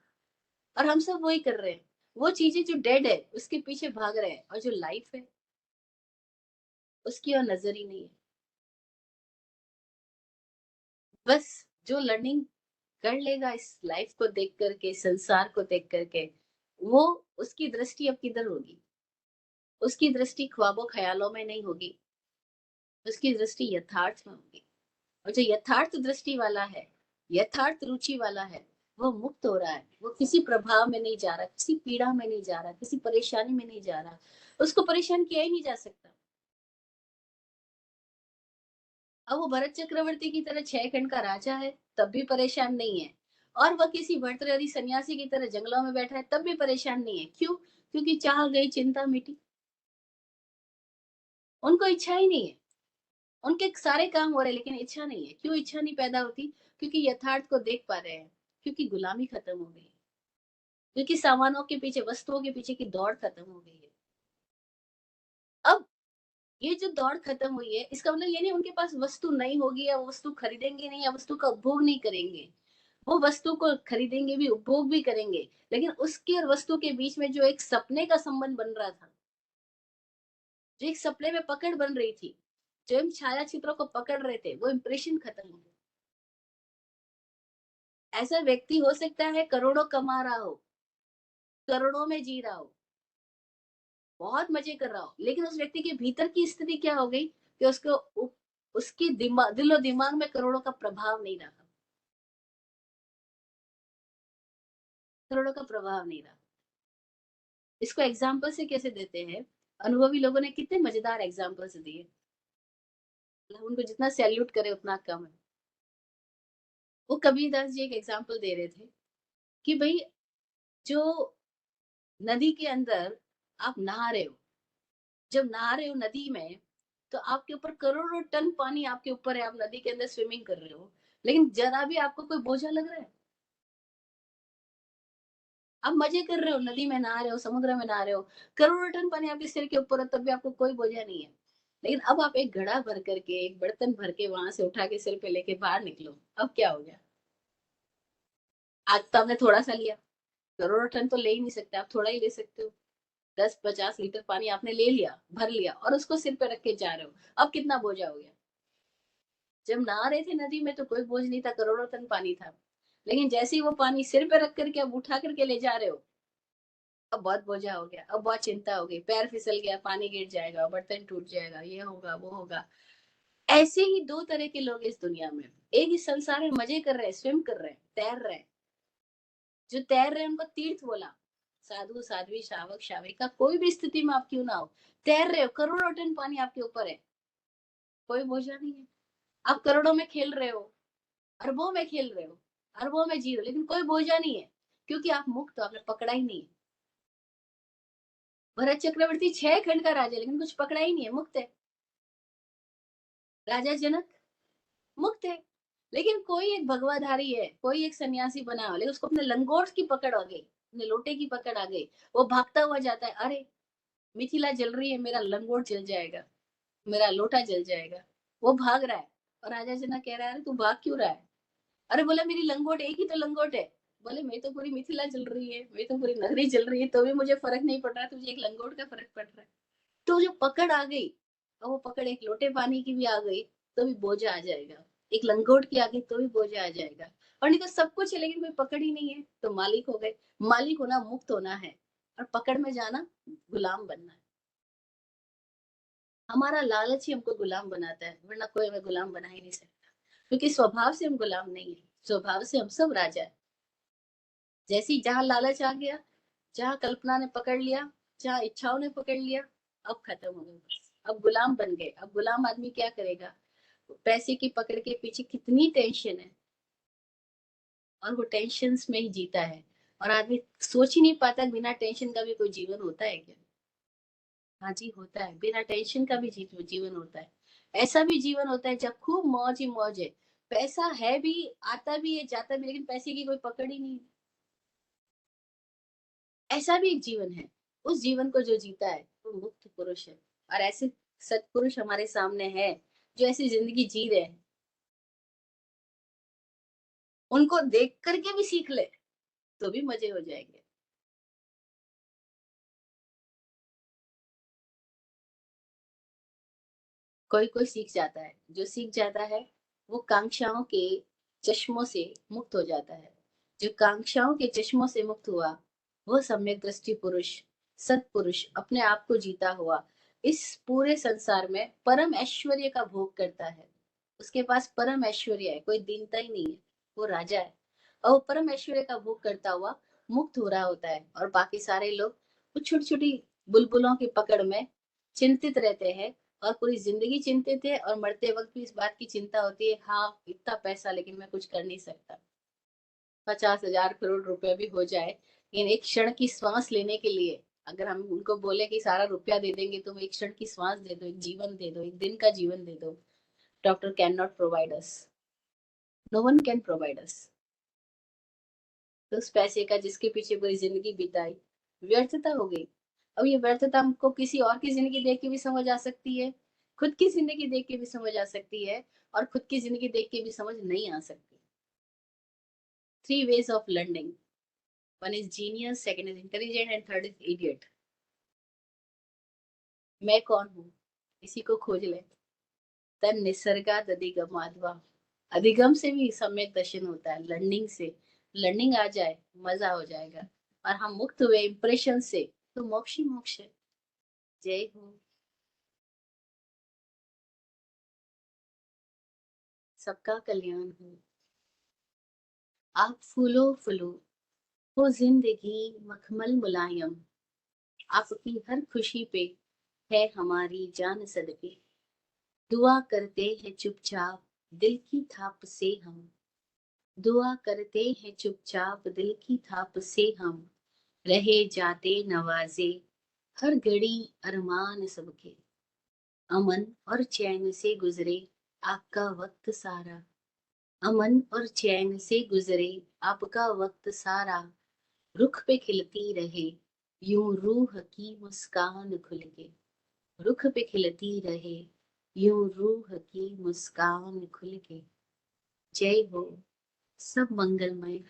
और हम सब वही कर रहे हैं। वो चीजें जो डेड है उसके पीछे भाग रहे हैं, और जो लाइफ है उसकी और नजर ही नहीं है। बस जो लर्निंग कर लेगा इस लाइफ को देख करके, संसार को देख करके, वो, उसकी दृष्टि अब किधर होगी? उसकी दृष्टि ख्वाबों ख्यालों में नहीं होगी, उसकी दृष्टि यथार्थ में होगी। और जो यथार्थ दृष्टि वाला है, यथार्थ रुचि वाला है, वो मुक्त हो रहा है। वो किसी प्रभाव में नहीं जा रहा, किसी पीड़ा में नहीं जा रहा, किसी परेशानी में नहीं जा रहा। उसको परेशान किया ही नहीं जा सकता। अब वो भरत चक्रवर्ती की तरह 6 खंड का राजा है, तब भी परेशान नहीं है। और वह किसी भर्तृहरि सन्यासी की तरह जंगलों में बैठा है, तब भी परेशान नहीं है। क्यों? क्योंकि चाह गई, चिंता मिटी। उनको इच्छा ही नहीं है। उनके सारे काम हो रहे, लेकिन इच्छा नहीं है। क्यों इच्छा नहीं पैदा होती? क्योंकि यथार्थ को देख पा रहे हैं, क्योंकि गुलामी खत्म हो गई है, क्योंकि सामानों के पीछे, वस्तुओं के पीछे की दौड़ खत्म हो गई है। अब ये जो दौड़ खत्म हुई है, इसका मतलब ये नहीं उनके पास वस्तु नहीं होगी, या वो वस्तु खरीदेंगे नहीं, या वस्तु का उपभोग नहीं करेंगे। वो वस्तु को खरीदेंगे भी, उपभोग भी करेंगे, लेकिन उसके और वस्तु के बीच में जो एक सपने का संबंध बन रहा था, जो एक सपने में पकड़ बन रही थी, जो हम छाया चित्रों को पकड़ रहे थे, वो इंप्रेशन खत्म हो गया। ऐसा व्यक्ति हो सकता है करोड़ों कमा रहा हो, करोड़ों में जी रहा हो, बहुत मजे कर रहा हो, लेकिन उस व्यक्ति के भीतर की स्थिति क्या हो गई कि उसको उसकी दिमाग, दिलो दिमाग में करोड़ों का प्रभाव नहीं रहा। करोड़ों का प्रभाव नहीं रहा। इसको एग्जाम्पल से कैसे देते हैं? अनुभवी लोगों ने कितने मजेदार एग्जाम्पल्स दिए, मतलब उनको जितना सैल्यूट करे उतना कम है। वो कबीरदास जी एक एग्जाम्पल दे रहे थे कि भाई, जो नदी के अंदर आप नहा रहे हो, जब नहा रहे हो नदी में, तो आपके ऊपर करोड़ों टन पानी आपके ऊपर है, आप नदी के अंदर स्विमिंग कर रहे हो, लेकिन जरा भी आपको कोई बोझा लग रहा है? आप मजे कर रहे हो, नदी में नहा रहे हो, समुद्र में नहा रहे हो, करोड़ों टन पानी आपके सिर के ऊपर है, तब भी आपको कोई बोझा नहीं है। लेकिन अब आप एक घड़ा भर करके, एक बर्तन भर के वहां से उठा के सिर पे लेके बाहर निकलो, अब क्या हो गया? आज तो आपने थोड़ा सा लिया, करोड़ों टन तो ले ही नहीं सकते, आप थोड़ा ही ले सकते हो। 10-50 लीटर पानी आपने ले लिया, भर लिया, और उसको सिर पे रख के जा रहे हो, अब कितना बोझा हो गया? जब नहा रहे थे नदी में तो कोई बोझ नहीं था, करोड़ों टन पानी था। लेकिन जैसे ही वो पानी सिर पे रख करके अब उठा करके ले जा रहे हो, अब बहुत बोझा हो गया, अब बहुत चिंता हो गई, पैर फिसल गया, पानी गिर जाएगा, बर्तन टूट जाएगा, ये होगा वो होगा। ऐसे ही दो तरह के लोग इस दुनिया में। एक इस संसार में मजे कर रहे हैं, स्विम कर रहे हैं, तैर रहे हैं। जो तैर रहे हैं उनको तीर्थ बोला। साधु साध्वी श्रावक श्राविका, कोई भी स्थिति में आप क्यों ना हो, तैर रहे हो, करोड़ों टन पानी आपके ऊपर है, कोई बोझा नहीं है। आप करोड़ों में खेल रहे हो, अरबों में खेल रहे हो, अरबों में जी रहे हो, लेकिन कोई बोझा नहीं है, क्योंकि आप मुक्त हो, आपने पकड़ा ही नहीं है। भरत चक्रवर्ती 6 खंड का राजा, लेकिन कुछ पकड़ा ही नहीं है, मुक्त है। राजा जनक मुक्त है, लेकिन कोई एक भगवाधारी है, कोई एक सन्यासी बना हो, लेकिन उसको अपने लंगोट की पकड़ आ गई, अपने लोटे की पकड़ आ गई। वो भागता हुआ जाता है, अरे मिथिला जल रही है, मेरा लंगोट जल जाएगा, मेरा लोटा जल जाएगा। वो भाग रहा है, और राजा जनक कह रहा है, अरे तू भाग क्यों रहा है? अरे बोला, मेरी लंगोट, एक ही तो लंगोट है। बोले, मैं तो पूरी मिथिला जल रही है, मैं तो पूरी नगरी जल रही है, तो भी मुझे फर्क नहीं पड़ रहा, तुझे एक लंगोट का फर्क पड़ रहा है। तो जो पकड़ आ गई, और वो पकड़ एक लोटे पानी की भी आ गई, तो भी बोझा आ जाएगा। एक लंगोट की आ गई तो भी बोझा आ जाएगा। और नहीं तो सब कुछ है, लेकिन कोई पकड़ ही नहीं है, तो मालिक हो गए। मालिक होना मुक्त होना है, और पकड़ में जाना गुलाम बनना है। हमारा लालच ही हमको गुलाम बनाता है, वरना कोई हमें गुलाम बना ही नहीं सकता। क्योंकि स्वभाव से हम गुलाम नहीं है, स्वभाव से हम सब राजा है। जैसी जहां लालच आ गया, जहां कल्पना ने पकड़ लिया, जहां इच्छाओं ने पकड़ लिया, अब खत्म हो गए, बस अब गुलाम बन गए। अब गुलाम आदमी क्या करेगा? पैसे की पकड़ के पीछे कितनी टेंशन है, और वो टेंशन में ही जीता है। और आदमी सोच ही नहीं पाता बिना टेंशन का भी कोई जीवन होता है क्या? हाँ जी, होता है, बिना टेंशन का भी जीवन होता है। ऐसा भी जीवन होता है जब खूब मौज ही मौज है, पैसा है भी, आता भी है, जाता भी, लेकिन पैसे की कोई पकड़ ही नहीं। ऐसा भी एक जीवन है। उस जीवन को जो जीता है वो मुक्त पुरुष है। और ऐसे सत्पुरुष हमारे सामने है जो ऐसी जिंदगी जी रहे हैं। उनको देख करके भी सीख ले तो भी मजे हो जाएंगे। कोई कोई सीख जाता है, जो सीख जाता है वो कांक्षाओं के चश्मों से मुक्त हो जाता है। जो कांक्षाओं के चश्मों से मुक्त हुआ वो सम्यक दृष्टि पुरुष, सत्पुरुष, अपने आप को जीता हुआ इस पूरे संसार में परम ऐश्वर्य का भोग करता है। उसके पास परम ऐश्वर्य है, कोई दीनता ही नहीं है। वो राजा है और वो परम ऐश्वर्य का भोग करता हुआ मुक्त हो रहा होता है। और बाकी सारे लोग वो छोटी छोटी बुलबुलों की पकड़ में चिंतित रहते हैं। और पूरी जिंदगी चिंतित है और मरते वक्त भी इस बात की चिंता होती है, हाँ इतना पैसा लेकिन मैं कुछ कर नहीं सकता। 50,000 करोड़ रुपए भी हो जाए, लेकिन एक क्षण की श्वास लेने के लिए अगर हम उनको बोले कि सारा रुपया दे देंगे तो एक क्षण की श्वास दे दो, एक जीवन दे दो, एक दिन का जीवन दे दो। Doctor cannot provide us, no one can provide us. तो उस पैसे का जिसके पीछे पूरी जिंदगी बिताई व्यर्थता हो गई। अब ये व्यर्थता हमको किसी और की जिंदगी देख के भी समझ आ सकती है, खुद की जिंदगी देख के भी समझ आ सकती है, और खुद की जिंदगी देख के भी समझ नहीं आ सकती। Three ways of learning, one is genius, second is intelligent and third is idiot. मैं कौन हूँ, इसी को खोज ले। तन निसर्गात अधिगमाद्वा, अधिगम से भी सम्यक दर्शन होता है। लर्निंग से, लर्निंग आ जाए मजा हो जाएगा। और हम मुक्त हुए इंप्रेशन से तो मोक्ष ही मोक्ष है। जय हो। सबका कल्याण हो। आप फूलो फूलो, हो जिंदगी मखमल मुलायम। आपकी हर खुशी पे है हमारी जान सदके। दुआ करते हैं चुपचाप दिल की थाप से हम। दुआ करते हैं चुपचाप दिल की थाप से हम। रहे जाते नवाजे हर घड़ी अरमान सबके। अमन और चैन से गुजरे आपका वक्त सारा। अमन और चैन से गुजरे आपका वक्त सारा। रुख पे खिलती रहे यूं रूह की मुस्कान खुल के। रुख पे खिलती रहे यूं रूह की मुस्कान खुल के। जय हो। सब मंगलमय।